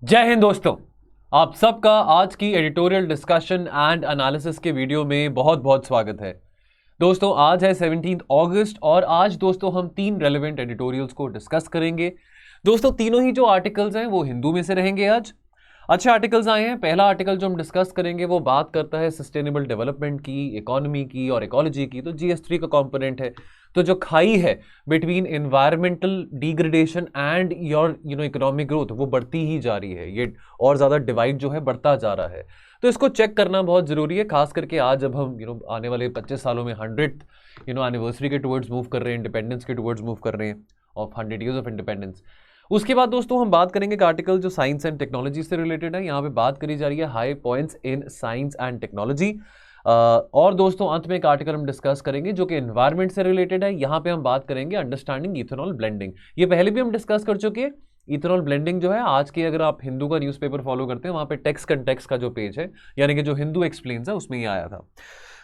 जय हिंद दोस्तों। आप सबका आज की एडिटोरियल डिस्कशन एंड एनालिसिस के वीडियो में बहुत बहुत स्वागत है। दोस्तों आज है 17 अगस्त और आज दोस्तों हम तीन रेलेवेंट एडिटोरियल्स को डिस्कस करेंगे। दोस्तों तीनों ही जो आर्टिकल्स हैं वो हिंदू में से रहेंगे। आज अच्छे आर्टिकल्स आए हैं। पहला आर्टिकल जो हम डिस्कस करेंगे वो बात करता है सस्टेनेबल डेवलपमेंट की, इकोनॉमी की और इकोलॉजी की। तो GS3 का कंपोनेंट है। तो जो खाई है between environmental degradation and your economic growth वो बढ़ती ही जा रही है। ये और ज्यादा डिवाइड जो है बढ़ता जा रहा है। तो इसको चेक करना बहुत जरूरी है, खास करके आज जब हम आने वाले 25 सालों में 100th एनिवर्सरी के टुवर्ड्स मूव कर रहे हैं, इंडिपेंडेंस के टुवर्ड्स मूव कर रहे हैं ऑफ 100 years ऑफ इंडिपेंडेंस। उसके बाद दोस्तों हम बात करेंगे एक आर्टिकल जो साइंस एंड टेक्नोलॉजी से रिलेटेड है। यहाँ पे बात करी जा रही है high points in science and technology. और दोस्तों अंत में एक आर्टिकल हम डिस्कस करेंगे जो कि एनवायरमेंट से रिलेटेड है। यहाँ पे हम बात करेंगे अंडरस्टैंडिंग इथेनॉल ब्लेंडिंग। ये पहले भी हम डिस्कस कर चुके हैं। इथेनॉल ब्लेंडिंग जो है आज के, अगर आप हिंदू का न्यूज़पेपर फॉलो करते हैं वहाँ पे टेक्स्ट कंटेक्स्ट का जो पेज है यानी कि जो हिंदू एक्सप्लेन्स है उसमें ही आया था।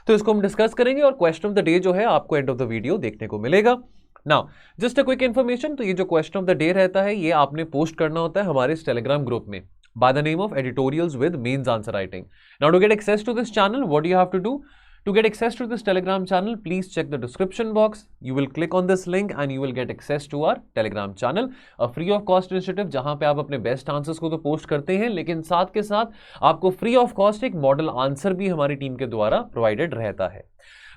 तो इसको हम डिस्कस करेंगे और क्वेश्चन ऑफ द डे जो है आपको एंड ऑफ द वीडियो देखने को मिलेगा। Now just a quick information, तो ये जो क्वेश्चन ऑफ द डे रहता है ये आपने पोस्ट करना होता है हमारे इस टेलीग्राम ग्रुप में by the name of editorials with means answer writing. Now to get access to this channel, what do you have to do? To get access to this telegram channel, please check the description box. You will click on this link and you will get access to our telegram channel, a free of cost initiative जहां पे आप अपने best answers को तो post करते हैं लेकिन साथ के साथ आपको फ्री ऑफ कॉस्ट एक मॉडल आंसर भी हमारी टीम के द्वारा प्रोवाइडेड रहता है।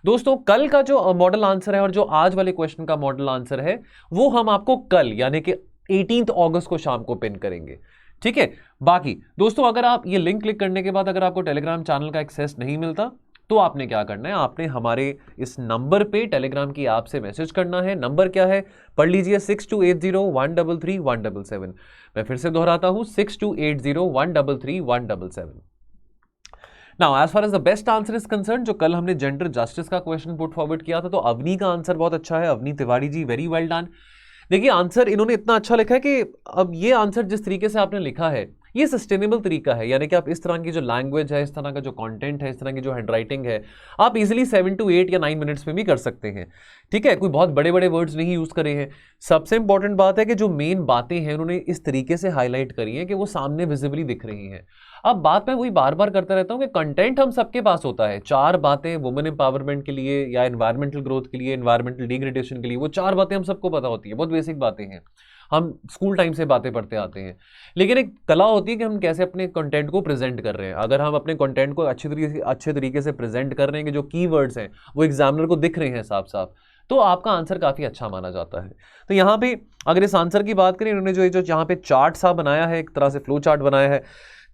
दोस्तों कल का जो मॉडल आंसर है और जो आज वाले क्वेश्चन का मॉडल आंसर है वो हम आपको कल यानी कि 18 अगस्त को शाम को पिन करेंगे, ठीक है। बाकी दोस्तों अगर आप ये लिंक क्लिक करने के बाद अगर आपको टेलीग्राम चैनल का एक्सेस नहीं मिलता तो आपने क्या करना है, आपने हमारे इस नंबर पे टेलीग्राम की ऐप से मैसेज करना है। नंबर क्या है पढ़ लीजिए, 6280133177। मैं फिर से दोहराता हूं 6280133177। Now as far as the best answer is concern, जो कल हमने जेंडर जस्टिस का क्वेश्चन पुट फॉरवर्ड किया था तो अवनी का आंसर बहुत अच्छा है। Avni Tiwari ji, very well done. देखिए आंसर इन्होंने इतना अच्छा लिखा है कि अब ये आंसर जिस तरीके से आपने लिखा है ये सस्टेनेबल तरीका है, यानी कि आप इस तरह की जो लैंग्वेज है, इस तरह का जो कंटेंट है, इस तरह की जो हैंडराइटिंग है आप इजीली 7 to 8 या 9 मिनट्स में भी कर सकते हैं, ठीक है। कोई बहुत बड़े बड़े वर्ड्स नहीं यूज करे हैं। सबसे इंपॉर्टेंट बात है कि जो मेन बातें हैं उन्होंने इस तरीके से हाईलाइट करी हैं कि वो सामने विजिबली दिख रही हैं। अब बात मैं वही बार बार करता रहता हूँ कि कंटेंट हम सबके पास होता है। 4 बातें वुमेन एम्पावरमेंट के लिए या एनवायरमेंटल ग्रोथ के लिए, एनवायरमेंटल डिग्रेडेशन के लिए, वो 4 बातें हम सबको पता होती है, बहुत बेसिक बातें हैं, हम स्कूल टाइम से बातें पढ़ते आते हैं। लेकिन एक कला होती है कि हम कैसे अपने कंटेंट को प्रेजेंट कर रहे हैं। अगर हम अपने कंटेंट को अच्छे तरीके से प्रेजेंट कर रहे हैं कि जो कीवर्ड्स हैं वो एग्जामिनर को दिख रहे हैं साफ साफ, तो आपका आंसर काफ़ी अच्छा माना जाता है। तो यहाँ पे अगर इस आंसर की बात करें, इन्होंने जो यहाँ पे चार्ट सा बनाया है, एक तरह से फ्लो चार्ट बनाया है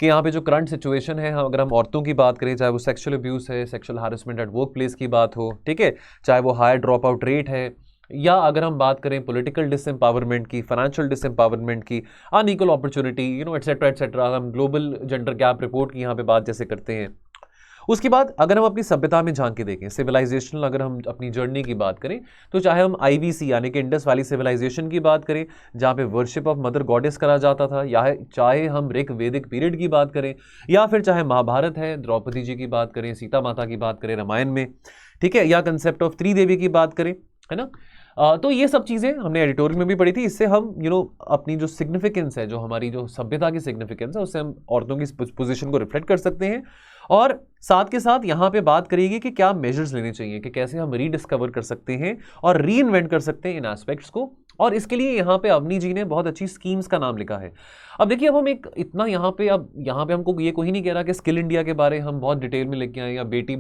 कि यहाँ पे जो करंट सिचुएशन है, अगर हम औरतों की बात करें, चाहे वो सेक्सुअल अब्यूज़ है, sexual harassment at work place की बात हो, ठीक है, चाहे वो हाई ड्रॉप आउट रेट है, या अगर हम बात करें पॉलिटिकल डिसएम्पावरमेंट की, फाइनेंशियल डिसएम्पावरमेंट की, अनइक्वल अपॉर्चुनिटी, एटसेट्रा एटसेट्रा, हम ग्लोबल जेंडर गैप रिपोर्ट की यहाँ पे बात जैसे करते हैं। उसके बाद अगर हम अपनी सभ्यता में झांक के देखें, सिविलाइजेशन, अगर हम अपनी जर्नी की बात करें तो चाहे हम IVC यानी कि इंडस वैली सिविलाइजेशन की बात करें जहाँ पे वर्शिप ऑफ मदर गॉडेस करा जाता था, या चाहे हम ऋग वैदिक पीरियड की बात करें, या फिर चाहे महाभारत है, द्रौपदी जी की बात करें, सीता माता की बात करें रामायण में, ठीक है, या कंसेप्ट ऑफ त्रिदेवी की बात करें, है ना। तो ये सब चीज़ें हमने एडिटोरियल में भी पढ़ी थी। इससे हम अपनी जो सिग्निफिकेंस है, जो हमारी जो सभ्यता की सिग्निफिकेंस है, उससे हम औरतों की पोजीशन को रिफ्लेक्ट कर सकते हैं। और साथ के साथ यहाँ पे बात करेगी कि क्या मेजर्स लेने चाहिए, कि कैसे हम रीडिस्कवर कर सकते हैं और री इन्वेंट कर सकते हैं इन एस्पेक्ट्स को। और इसके लिए यहाँ पे अवनी जी ने बहुत अच्छी स्कीम्स का नाम लिखा है। अब देखिए, अब हम एक इतना यहाँ पे हमको ये कोई नहीं कह रहा कि स्किल इंडिया के बारे हम बहुत डिटेल में लेके आए, या बेटी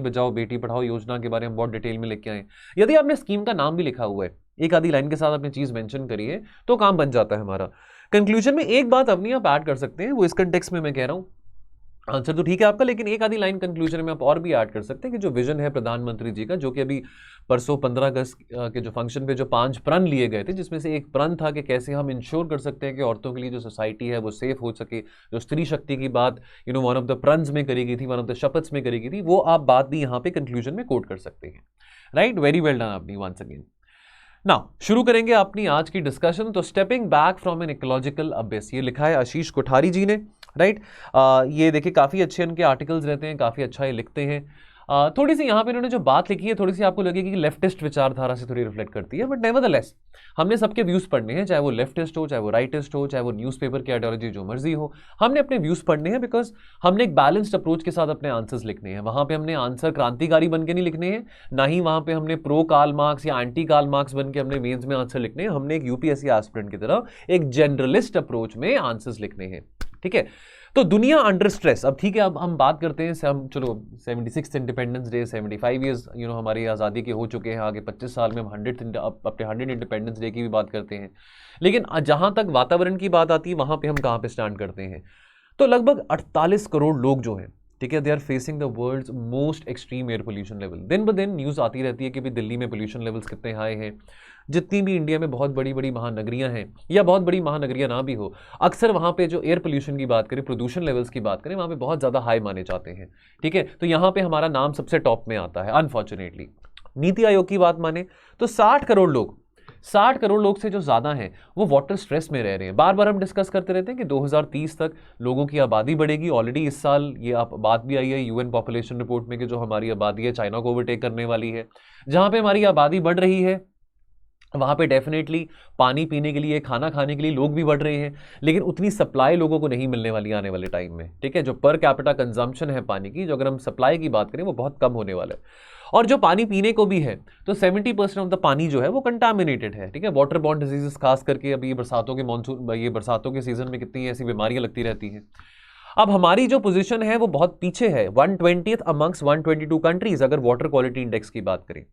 बचाओ बेटी पढ़ाओ योजना के बारे में बहुत डिटेल में लेके आए। यदि आपने स्कीम का नाम भी लिखा हुआ है, एक आधी लाइन के साथ आपने चीज़ मेंशन करी है, तो काम बन जाता है हमारा। कंक्लूजन में एक बात अपनी आप ऐड कर सकते हैं, वो इस कंटेक्स्ट में मैं कह रहा हूँ, आंसर तो ठीक है आपका, लेकिन एक आधी लाइन कंक्लूजन में आप और भी ऐड कर सकते हैं कि जो विजन है प्रधानमंत्री जी का, जो कि अभी परसों 15 अगस्त के जो फंक्शन पे जो 5 प्रण लिए गए थे, जिसमें से एक प्रण था कि कैसे हम इंश्योर कर सकते हैं कि औरतों के लिए जो सोसाइटी है वो सेफ हो सके। जो स्त्री शक्ति की बात वन ऑफ द प्रणस में करी गई थी, वन ऑफ द शपथ्स में करी गई थी, वो आप बात भी यहाँ पे कंक्लूजन में कोट कर सकते हैं। राइट, वेरी वेल डन आपने वंस अगेन। नाउ शुरू करेंगे अपनी आज की डिस्कशन। तो stepping back from an ecological Abish, ये लिखा है आशीष कोठारी जी ने, राइट। ये देखिए काफ़ी अच्छे इनके आर्टिकल्स रहते हैं, काफ़ी अच्छा ये लिखते हैं। थोड़ी सी यहाँ पे इन्होंने जो बात लिखी है थोड़ी सी आपको लगेगी कि लेफ्टिस्ट विचारधारा से थोड़ी रिफ्लेक्ट करती है, बट नेवरदलेस हमने सबके व्यूज पढ़ने हैं, चाहे वो लेफ्टिस्ट हो, चाहे वो राइटिस्ट हो, चाहे वो न्यूज़पेपर की आइडियोलॉजी जो मर्जी हो, हमने अपने व्यूज पढ़ने हैं, बिकॉज हमने एक बैलेंस्ड अप्रोच के साथ अपने आंसर्स लिखने हैं। वहां पे हमने आंसर क्रांतिकारी बन के नहीं लिखने हैं, ना ही वहां पे हमने प्रो कार्ल मार्क्स या एंटी कार्ल मार्क्स बन के हमने मेंस में आंसर लिखने हैं। हमने एक यूपीएससी एस्पिरेंट की तरह एक जनरलिस्ट अप्रोच में आंसर्स लिखने हैं, ठीक है। तो दुनिया अंडर स्ट्रेस, अब ठीक है, अब हम बात करते हैं, हम चलो 76 इंडिपेंडेंस डे, 75 ईयर्स हमारी आज़ादी के हो चुके हैं, आगे 25 साल में हम अपने 100 इंडिपेंडेंस डे की भी बात करते हैं, लेकिन जहां तक वातावरण की बात आती है वहां पे हम कहां पे स्टैंड करते हैं। तो लगभग 48 करोड़ लोग जो हैं, ठीक है, they are facing the world's most extreme air pollution level. दिन ब दिन न्यूज़ आती रहती है कि भाई दिल्ली में पोल्यूशन लेवल्स कितने हाई हैं। जितनी भी इंडिया में बहुत बड़ी बड़ी महानगरियां हैं, या बहुत बड़ी महानगरियां ना भी हो, अक्सर वहां पे जो एयर पोल्यूशन की बात करें, प्रदूषण लेवल्स की बात करें, वहां पे बहुत ज़्यादा हाई माने जाते हैं, ठीक है। तो यहाँ पे हमारा नाम सबसे टॉप में आता है अनफॉर्चुनेटली। नीति आयोग की बात माने तो 60 करोड़ लोग से जो ज़्यादा हैं वो वाटर स्ट्रेस में रह रहे हैं। बार बार हम डिस्कस करते रहते हैं कि 2030 तक लोगों की आबादी बढ़ेगी। ऑलरेडी इस साल ये बात भी आई है यूएन पॉपुलेशन रिपोर्ट में कि जो हमारी आबादी है चाइना को ओवरटेक करने वाली है। जहाँ पे हमारी आबादी बढ़ रही है वहाँ पे डेफिनेटली पानी पीने के लिए, खाना खाने के लिए लोग भी बढ़ रहे हैं, लेकिन उतनी सप्लाई लोगों को नहीं मिलने वाली आने वाले टाइम में, ठीक है। जो पर कैपिटा कंजम्पशन है पानी की, जो अगर हम सप्लाई की बात करें, वो बहुत कम होने वाला है। और जो पानी पीने को भी है तो 70% ऑफ द पानी जो है वो कंटामिनेटेड है, ठीक है। वाटर बॉर्न डिजीजेस खास करके अभी ये बरसातों के सीजन में कितनी ऐसी बीमारियां लगती रहती हैं। अब हमारी जो पोजीशन है वो बहुत पीछे है, 120th अमंग्स 122 कंट्रीज, अगर वाटर क्वालिटी इंडेक्स की बात करें।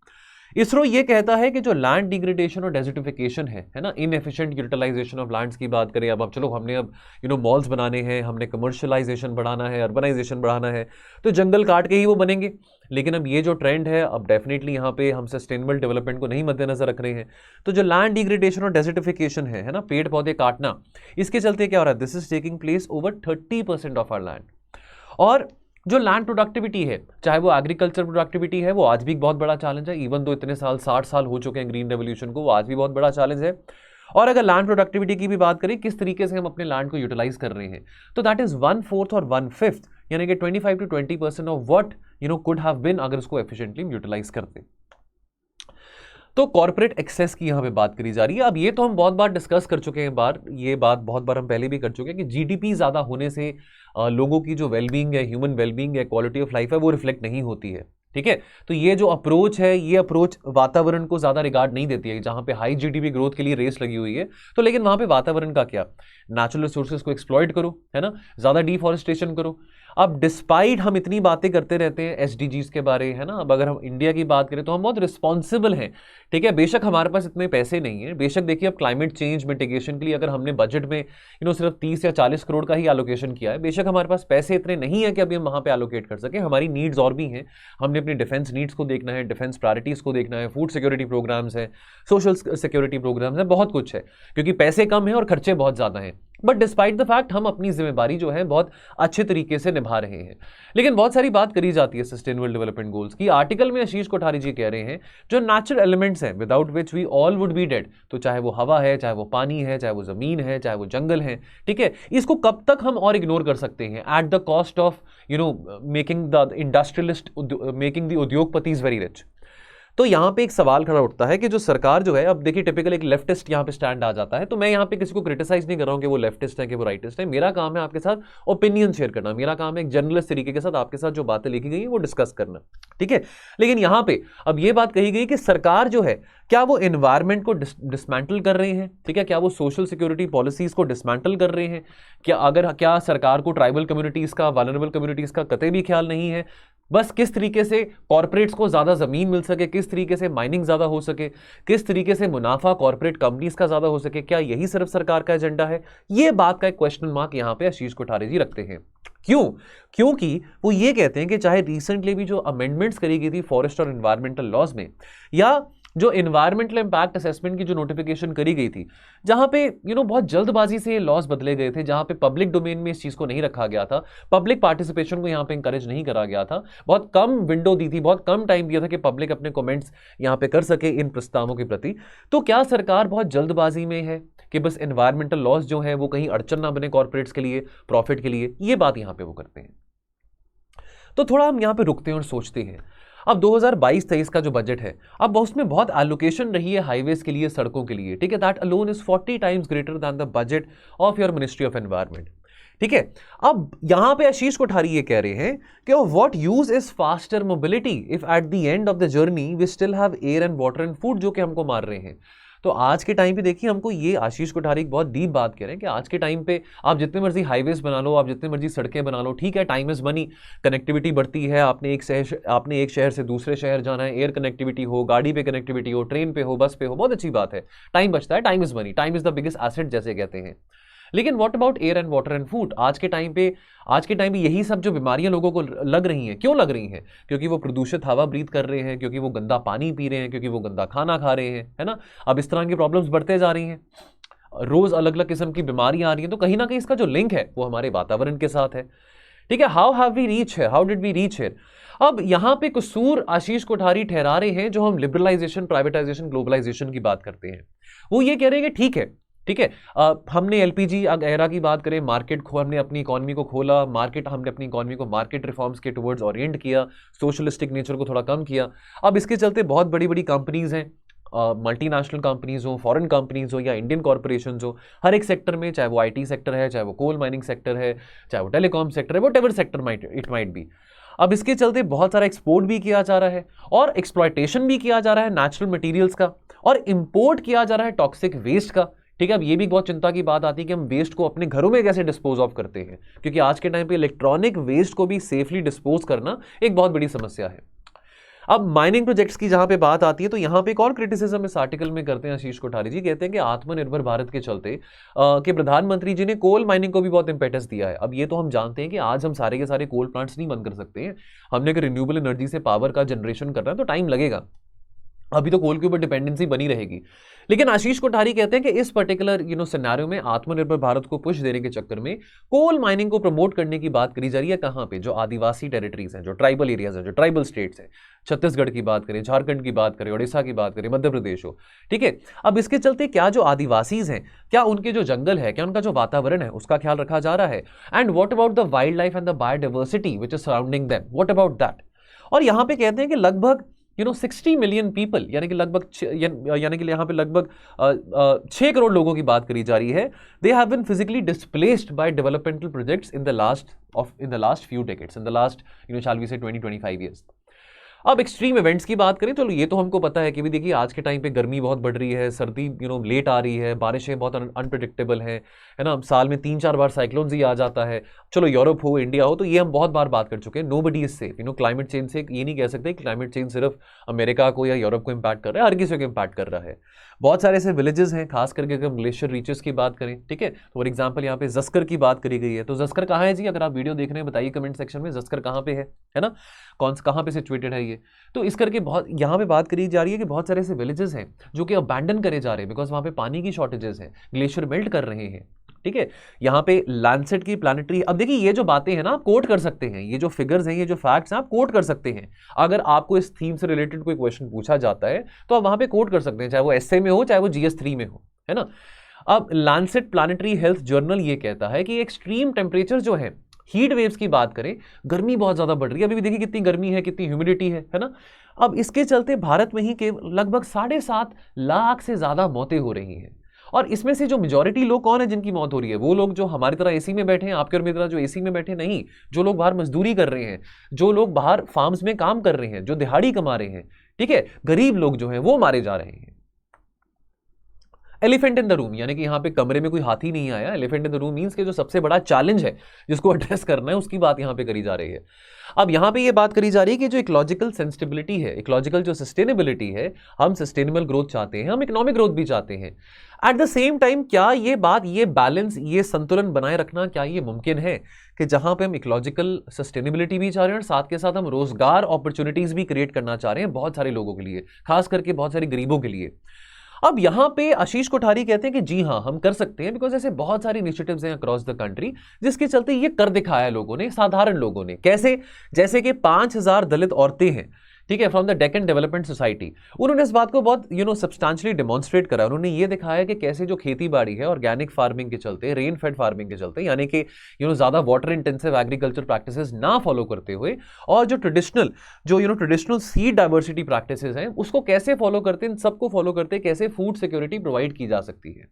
इसरो ये कहता है कि जो लैंड डिग्रेडेशन और डेजर्टिफिकेशन है ना, इनएफिशिएंट यूटिलाइजेशन ऑफ लैंड्स की बात करें, अब चलो हमने मॉल्स बनाने हैं, हमने कमर्शियलाइजेशन बढ़ाना है, अर्बनाइजेशन बढ़ाना है, तो जंगल काट के ही वो बनेंगे। लेकिन अब ये जो ट्रेंड है, अब डेफिनेटली यहाँ पे हम सस्टेनेबल डेवलपमेंट को नहीं मद्देनजर रख रहे हैं। तो जो लैंड डिग्रेडेशन और डेजर्टिफिकेशन है ना, पेड़ पौधे काटना, इसके चलते क्या हो रहा है, this is taking place over 30% of our land. और जो लैंड प्रोडक्टिविटी है, चाहे वो एग्रीकल्चर प्रोडक्टिविटी है, वो आज भी एक बहुत बड़ा चैलेंज है। इवन दो इतने साल 60 साल हो चुके हैं ग्रीन रेवोल्यूशन को, वो आज भी बहुत बड़ा चैलेंज है। और अगर लैंड प्रोडक्टिविटी की भी बात करें, किस तरीके से हम अपने लैंड को यूटिलाइज कर रहे हैं, तो दैट इज 1/4 और 1/5, यानी कि 25 to 20% of what could have been अगर उसको एफिशिएंटली यूटिलाइज करते। तो कॉर्पोरेट एक्सेस की यहाँ पे बात करी जा रही है। अब ये तो हम बहुत बार डिस्कस कर चुके हैं, ये बात बहुत बार हम पहले भी कर चुके हैं कि जीडीपी ज़्यादा होने से लोगों की जो वेलबींग है, ह्यूमन वेलबींग है, क्वालिटी ऑफ लाइफ है, वो रिफ्लेक्ट नहीं होती है, ठीक है। तो ये जो अप्रोच है, ये अप्रोच वातावरण को ज़्यादा रिगार्ड नहीं देती है। जहाँ पे हाई जीडीपी ग्रोथ के लिए रेस लगी हुई है, तो लेकिन वहाँ पे वातावरण का क्या, नेचुरल रिसोर्सेज को एक्सप्लॉइट करो, है ना, ज़्यादा डिफॉरेस्टेशन करो। अब डिस्पाइट हम इतनी बातें करते रहते हैं एसडीजीज के बारे, है ना, अब अगर हम इंडिया की बात करें तो हम बहुत रिस्पॉन्सिबल हैं, ठीक है। बेशक हमारे पास इतने पैसे नहीं है, बेशक देखिए अब क्लाइमेट चेंज मिटिगेशन के लिए अगर हमने बजट में सिर्फ 30 या 40 करोड़ का ही एलोकेशन किया है, बेशक हमारे पास पैसे इतने नहीं है कि अभी हम वहाँ पे एलोकेट कर सके। हमारी नीड्स और भी हैं, हमने अपनी डिफेंस नीड्स को देखना है, डिफेंस प्रायोरिटीज़ को देखना है, फूड सिक्योरिटी प्रोग्राम्स हैं, सोशल सिक्योरिटी प्रोग्राम्स हैं, बहुत कुछ है, क्योंकि पैसे कम हैं और खर्चे बहुत ज़्यादा हैं। बट डिस्पाइट द फैक्ट हम अपनी जिम्मेदारी जो है बहुत अच्छे तरीके से निभा रहे हैं। लेकिन बहुत सारी बात करी जाती है सस्टेनेबल डेवलपमेंट गोल्स की। आर्टिकल में आशीष कोठारी जी कह रहे हैं जो नेचुरल एलिमेंट्स हैं without which we all would be dead, तो चाहे वो हवा है, चाहे वो पानी है, चाहे वो जमीन है, चाहे वो जंगल है, ठीक है, इसको कब तक हम और इग्नोर कर सकते हैं at the cost of making the industrialist, making the उद्योगपतिज वेरी रिच। तो यहाँ पे एक सवाल खड़ा उठता है कि जो सरकार जो है, अब देखिए टिपिकल एक लेफ्टिस्ट यहाँ पे स्टैंड आ जाता है। तो मैं यहाँ पे किसी को क्रिटिसाइज नहीं कर रहा हूँ कि वो लेफ्टिस्ट है कि वो राइटिस्ट है। मेरा काम है आपके साथ ओपिनियन शेयर करना, मेरा काम है एक जर्नलिस्ट तरीके के साथ आपके साथ जो बातें लिखी गई है वो डिस्कस करना, ठीक है। लेकिन यहाँ पे अब ये बात कही गई कि सरकार जो है, क्या वो एनवायरमेंट को डिसमेंटल कर रहे हैं, ठीक है, क्या वो सोशल सिक्योरिटी पॉलिसीज को डिसमेंटल कर रहे हैं, क्या सरकार को ट्राइबल कम्युनिटीज का, वल्नरेबल कम्युनिटीज का कतई भी ख्याल नहीं है, बस किस तरीके से कॉर्पोरेट्स को ज्यादा जमीन मिल सके, किस तरीके से माइनिंग ज्यादा हो सके, किस तरीके से मुनाफा कॉर्पोरेट कंपनीज का ज्यादा हो सके, क्या यही सिर्फ सरकार का एजेंडा है? ये बात का एक क्वेश्चन मार्क यहां पे आशीष कोठारी जी रखते हैं। क्यों? क्योंकि वो ये कहते हैं कि चाहे रिसेंटली भी जो अमेंडमेंट्स करी गई थी फॉरेस्ट और एनवायरमेंटल लॉज में, या जो एनवायरमेंटल इंपैक्ट असेसमेंट की जो नोटिफिकेशन करी गई थी, जहां पे बहुत जल्दबाजी से ये लॉज बदले गए थे, जहां पे पब्लिक डोमेन में इस चीज को नहीं रखा गया था, पब्लिक पार्टिसिपेशन को यहां पे इंकरेज नहीं करा गया था, बहुत कम विंडो दी थी, बहुत कम टाइम दिया था कि पब्लिक अपने कमेंट्स यहां पे कर सके इन प्रस्तावों के प्रति। तो क्या सरकार बहुत जल्दबाजी में है कि बस एनवायरमेंटल लॉज जो है वो कहीं अड़चन ना बने कॉर्पोरेट्स के लिए, प्रॉफिट के लिए? ये बात यहां पे वो करते हैं। तो थोड़ा हम यहाँ पे रुकते हैं और सोचते हैं। अब 2022-23 का जो बजट है, अब उसमें बहुत एलोकेशन रही है हाईवेज के लिए, सड़कों के लिए, ठीक है। That alone is 40 times greater than the budget of your ministry of environment, ठीक है। अब यहां पे आशीष कोठारी ये कह रहे हैं कि what use is faster mobility if at the end of the journey we still have air and water and food, जो कि हमको मार रहे हैं। तो आज के टाइम पे देखिए, हमको ये आशीष कोठारी बहुत डीप बात कह रहे हैं कि आज के टाइम पे आप जितने मर्जी हाईवेज बना लो, आप जितने मर्जी सड़कें बना लो, ठीक है, टाइम इज मनी, कनेक्टिविटी बढ़ती है, आपने एक शहर से दूसरे शहर जाना है, एयर कनेक्टिविटी हो, गाड़ी पे कनेक्टिविटी हो, ट्रेन पे हो, बस पे हो, बहुत अच्छी बात है, टाइम बचता है, time is money, time is the biggest asset जैसे कहते हैं। लेकिन what about air and water and food? आज के टाइम पे यही सब जो बीमारियां लोगों को लग रही हैं, क्यों लग रही हैं? क्योंकि वो प्रदूषित हवा ब्रीथ कर रहे हैं, क्योंकि वो गंदा पानी पी रहे हैं, क्योंकि वो गंदा खाना खा रहे हैं, है ना। अब इस तरह की प्रॉब्लम्स बढ़ते जा रही हैं, रोज अलग अलग किस्म की बीमारियां आ रही हैं, तो कहीं ना कहीं इसका जो लिंक है वो हमारे वातावरण के साथ है, ठीक है। How have we reach here, how did we reach here? अब यहां पे कसूर आशीष कोठारी ठहरा रहे हैं, जो हम लिबरलाइजेशन, प्राइवेटाइजेशन, ग्लोबलाइजेशन की बात करते हैं, वो ये कह रहे हैं कि ठीक है, हमने एलपीजी एरा की बात करें, हमने अपनी इकोनॉमी को खोला, हमने अपनी इकोनॉमी को मार्केट रिफॉर्म्स के टुवर्ड्स ओरिएंट किया, सोशलिस्टिक नेचर को थोड़ा कम किया। अब इसके चलते बहुत बड़ी बड़ी कंपनीज हैं, मल्टीनेशनल कंपनीज हो, फॉरेन कंपनीज हो या इंडियन कॉर्पोरेशंस हो, हर एक सेक्टर में, चाहे वो आईटी सेक्टर है, चाहे वो कोल माइनिंग सेक्टर है, चाहे वो टेलीकॉम सेक्टर है, whatever sector it might be. अब इसके चलते बहुत सारा एक्सपोर्ट भी किया जा रहा है और एक्सप्लॉयटेशन भी किया जा रहा है नेचुरल मटेरियल्स का, और इंपोर्ट किया जा रहा है टॉक्सिक वेस्ट का, ठीक है। अब ये भी बहुत चिंता की बात आती है कि हम वेस्ट को अपने घरों में कैसे डिस्पोज ऑफ करते हैं, क्योंकि आज के टाइम पे इलेक्ट्रॉनिक वेस्ट को भी सेफली डिस्पोज करना एक बहुत बड़ी समस्या है। अब माइनिंग प्रोजेक्ट्स की जहां पे बात आती है, तो यहां पे एक और क्रिटिसिज्म इस आर्टिकल में करते हैं आशीष कोठारी जी, कहते हैं कि आत्मनिर्भर भारत के चलते कि प्रधानमंत्री जी ने कोल माइनिंग को भी बहुत इंपेटस दिया है। अब ये तो हम जानते हैं कि आज हम सारे के सारे कोल प्लांट्स नहीं बंद कर सकते हैं, हमने अगर रिन्यूएबल एनर्जी से पावर का जनरेशन करना है तो टाइम लगेगा, अभी तो कोल के ऊपर डिपेंडेंसी बनी रहेगी। लेकिन आशीष कोठारी कहते हैं कि इस पर्टिकुलर सिनेरियो में आत्मनिर्भर भारत को पुश देने के चक्कर में कोल माइनिंग को प्रमोट करने की बात करी जा रही है। कहां पे? जो आदिवासी टेरिटरीज हैं, जो ट्राइबल एरियाज हैं, जो ट्राइबल स्टेट्स हैं, छत्तीसगढ़ की बात करें, झारखंड की बात करें, उड़ीसा की बात करें, मध्य प्रदेश हो, ठीक है। अब इसके चलते क्या जो आदिवासीज हैं, क्या उनके जो जंगल है, क्या उनका जो वातावरण है, उसका ख्याल रखा जा रहा है? And what about the wild life and the biodiversity which is surrounding them, what about that? और यहां पे कहते हैं कि लगभग 60 मिलियन पीपल, यानी कि यहाँ पे लगभग 6 करोड़ लोगों की बात करी जा रही है। They have been physically displaced by developmental projects in the last few decades, in the last shall we say 20-25 years. अब एक्सट्रीम इवेंट्स की बात करें तो ये तो हमको पता है कि भी देखिए आज के टाइम पे गर्मी बहुत बढ़ रही है, सर्दी लेट आ रही है, बारिशें बहुत अनप्रिडिक्टेबल हैं, है ना। साल में 3-4 बार साइक्लोन्स ही आ जाता है। चलो यूरोप हो, इंडिया हो, तो ये हम बहुत बार बात कर चुके हैं। Nobody is safe, climate change से ये नहीं कह सकते क्लाइमेट चेंज सिर्फ अमेरिका को या यूरोप को इम्पैक्ट कर रहा है, हर किसी को इम्पैक्ट कर रहा है। बहुत सारे ऐसे विलेजेस हैं, खास करके अगर हम ग्लेशियर रीचेस की बात करें, ठीक है, तो फॉर एग्जांपल यहाँ पे जस्कर की बात करी गई है। तो जस्कर कहाँ है जी? अगर आप वीडियो देख रहे हैं बताइए कमेंट सेक्शन में, जस्कर कहाँ पे है ना, कहाँ पे सिचुएटेड है ये। तो इस करके बहुत यहाँ पे बात करी जा रही है कि बहुत सारे ऐसे विलेजेस हैं जो कि अबैंडन करे जा रहे हैं, बिकॉज वहाँ पे पानी की शॉर्टेजेस हैं, ग्लेशियर मेल्ट कर रहे हैं, ठीक है। यहाँ पे लैंडसेट की प्लानिटरी, अब देखिए ये जो बातें हैं ना आप कोट कर सकते हैं, ये जो फिगर्स हैं, ये जो फैक्ट्स हैं आप कोट कर सकते हैं। अगर आपको इस थीम से रिलेटेड कोई क्वेश्चन पूछा जाता है तो आप वहां पे कोट कर सकते हैं, चाहे वो एसए में हो, चाहे वो GS3 में हो, है ना। अब लैंडसेट प्लानिटरी हेल्थ जर्नल ये कहता है कि एक्सट्रीम टेम्परेचर जो है, हीट वेव्स की बात करें, गर्मी बहुत ज्यादा बढ़ रही है, अभी भी देखिए कितनी गर्मी है, कितनी ह्यूमिडिटी है ना। अब इसके चलते भारत में ही के लगभग 7.5 लाख से ज्यादा मौतें हो रही हैं, और इसमें से जो मेजॉरिटी लोग कौन है जिनकी मौत हो रही है? वो लोग जो हमारी तरह एसी में बैठे हैं, आपके और मेरी तरह जो एसी में बैठे नहीं, जो लोग बाहर मजदूरी कर रहे हैं, जो लोग बाहर फार्म्स में काम कर रहे हैं, जो दिहाड़ी कमा रहे हैं, ठीक है, गरीब लोग जो हैं वो मारे जा रहे हैं। एलिफेंट इन द रूम, यानी कि यहाँ पे कमरे में कोई हाथी नहीं आया। Elephant in the room means कि जो सबसे बड़ा चैलेंज है जिसको एड्रेस करना है, उसकी बात यहाँ पे करी जा रही है। अब यहाँ पे ये बात करी जा रही है कि जो इकोलॉजिकल सेंसिटिबिलिटी है, इकोलॉजिकल जो सस्टेनेबिलिटी है, हम सस्टेनेबल ग्रोथ चाहते हैं, हम इकोनॉमिक ग्रोथ भी चाहते हैं। एट द सेम टाइम क्या ये बात, ये बैलेंस, ये संतुलन बनाए रखना, क्या ये मुमकिन है कि जहां पे हम इकोलॉजिकल सस्टेनेबिलिटी भी चाह रहे हैं और साथ के साथ हम रोजगार अपॉर्चुनिटीज भी क्रिएट करना चाह रहे हैं बहुत सारे लोगों के लिए, खास करके बहुत सारे गरीबों के लिए। अब यहां पे आशीष कोठारी कहते हैं कि जी हां हम कर सकते हैं, बिकॉज ऐसे बहुत सारे इनिशिएटिव्स हैं अक्रॉस द कंट्री जिसके चलते ये कर दिखाया लोगों ने, साधारण लोगों ने। कैसे? जैसे कि 5000 दलित औरतें हैं ठीक है, from the Deccan development society. उन्होंने इस बात को बहुत सब्सटेंशियली डेमोन्स्ट्रेट करा। उन्होंने ये दिखाया कि कैसे जो खेती बाड़ी है ऑर्गेनिक फार्मिंग के चलते, रेन फेड फार्मिंग के चलते, यानी कि ज्यादा वाटर इंटेंसिव एग्रीकल्चर प्रैक्टिसेस ना फॉलो करते हुए, और जो ट्रेडिशनल सीड डाइवर्सिटी प्रैक्टिसेस हैं उसको कैसे फॉलो करते हैं, इन सबको फॉलो करते कैसे फूड सिक्योरिटी प्रोवाइड की जा सकती है।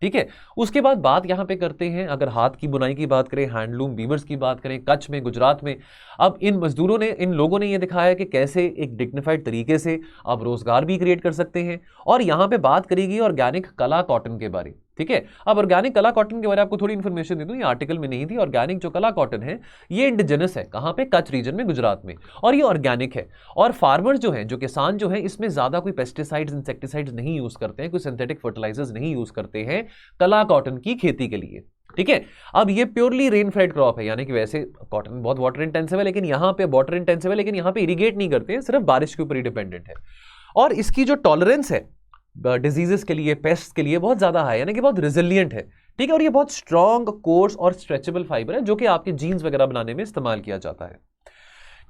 ठीक है, उसके बाद बात यहां पे करते हैं, अगर हाथ की बुनाई की बात करें, हैंडलूम वीवर्स की बात करें, कच्छ में, गुजरात में, अब इन मजदूरों ने, इन लोगों ने यह दिखाया कि कैसे एक डिग्निफाइड तरीके से आप रोजगार भी क्रिएट कर सकते हैं। और यहां पे बात करेगी ऑर्गेनिक कला कॉटन के बारे। ठीक है, अब ऑर्गेनिक कला कॉटन के बारे में आपको थोड़ी इन्फॉर्मेशन दे दूं, ये आर्टिकल में नहीं थी। ऑर्गेनिक जो कला कॉटन है ये इंडिजिनस है, कहां पे, कच्छ रीजन में, गुजरात में, और ये ऑर्गेनिक है। और फार्मर जो हैं, जो किसान जो हैं, इसमें ज्यादा कोई पेस्टिसाइड्स, इंसेक्टिसाइड्स नहीं यूज करते हैं, कोई सिंथेटिक फर्टिलाइजर्स नहीं यूज करते हैं कला कॉटन की खेती के लिए। ठीक है, अब ये प्योरली रेन फेड क्रॉप है, यानी कि वैसे कॉटन बहुत वाटर इंटेंसिव है, लेकिन यहां पे वाटर इंटेंसिव है, लेकिन यहां पे इरिगेट नहीं करते हैं, सिर्फ बारिश के ऊपर ही डिपेंडेंट है। और इसकी जो टॉलरेंस है डिजीजेस के लिए, पेस्ट के लिए, बहुत ज्यादा है, यानी कि बहुत रिजिलियंट है। ठीक है, और ये बहुत स्ट्रॉन्ग, कोर्स और स्ट्रेचेबल फाइबर है, जो कि आपके जीन्स वगैरह बनाने में इस्तेमाल किया जाता है।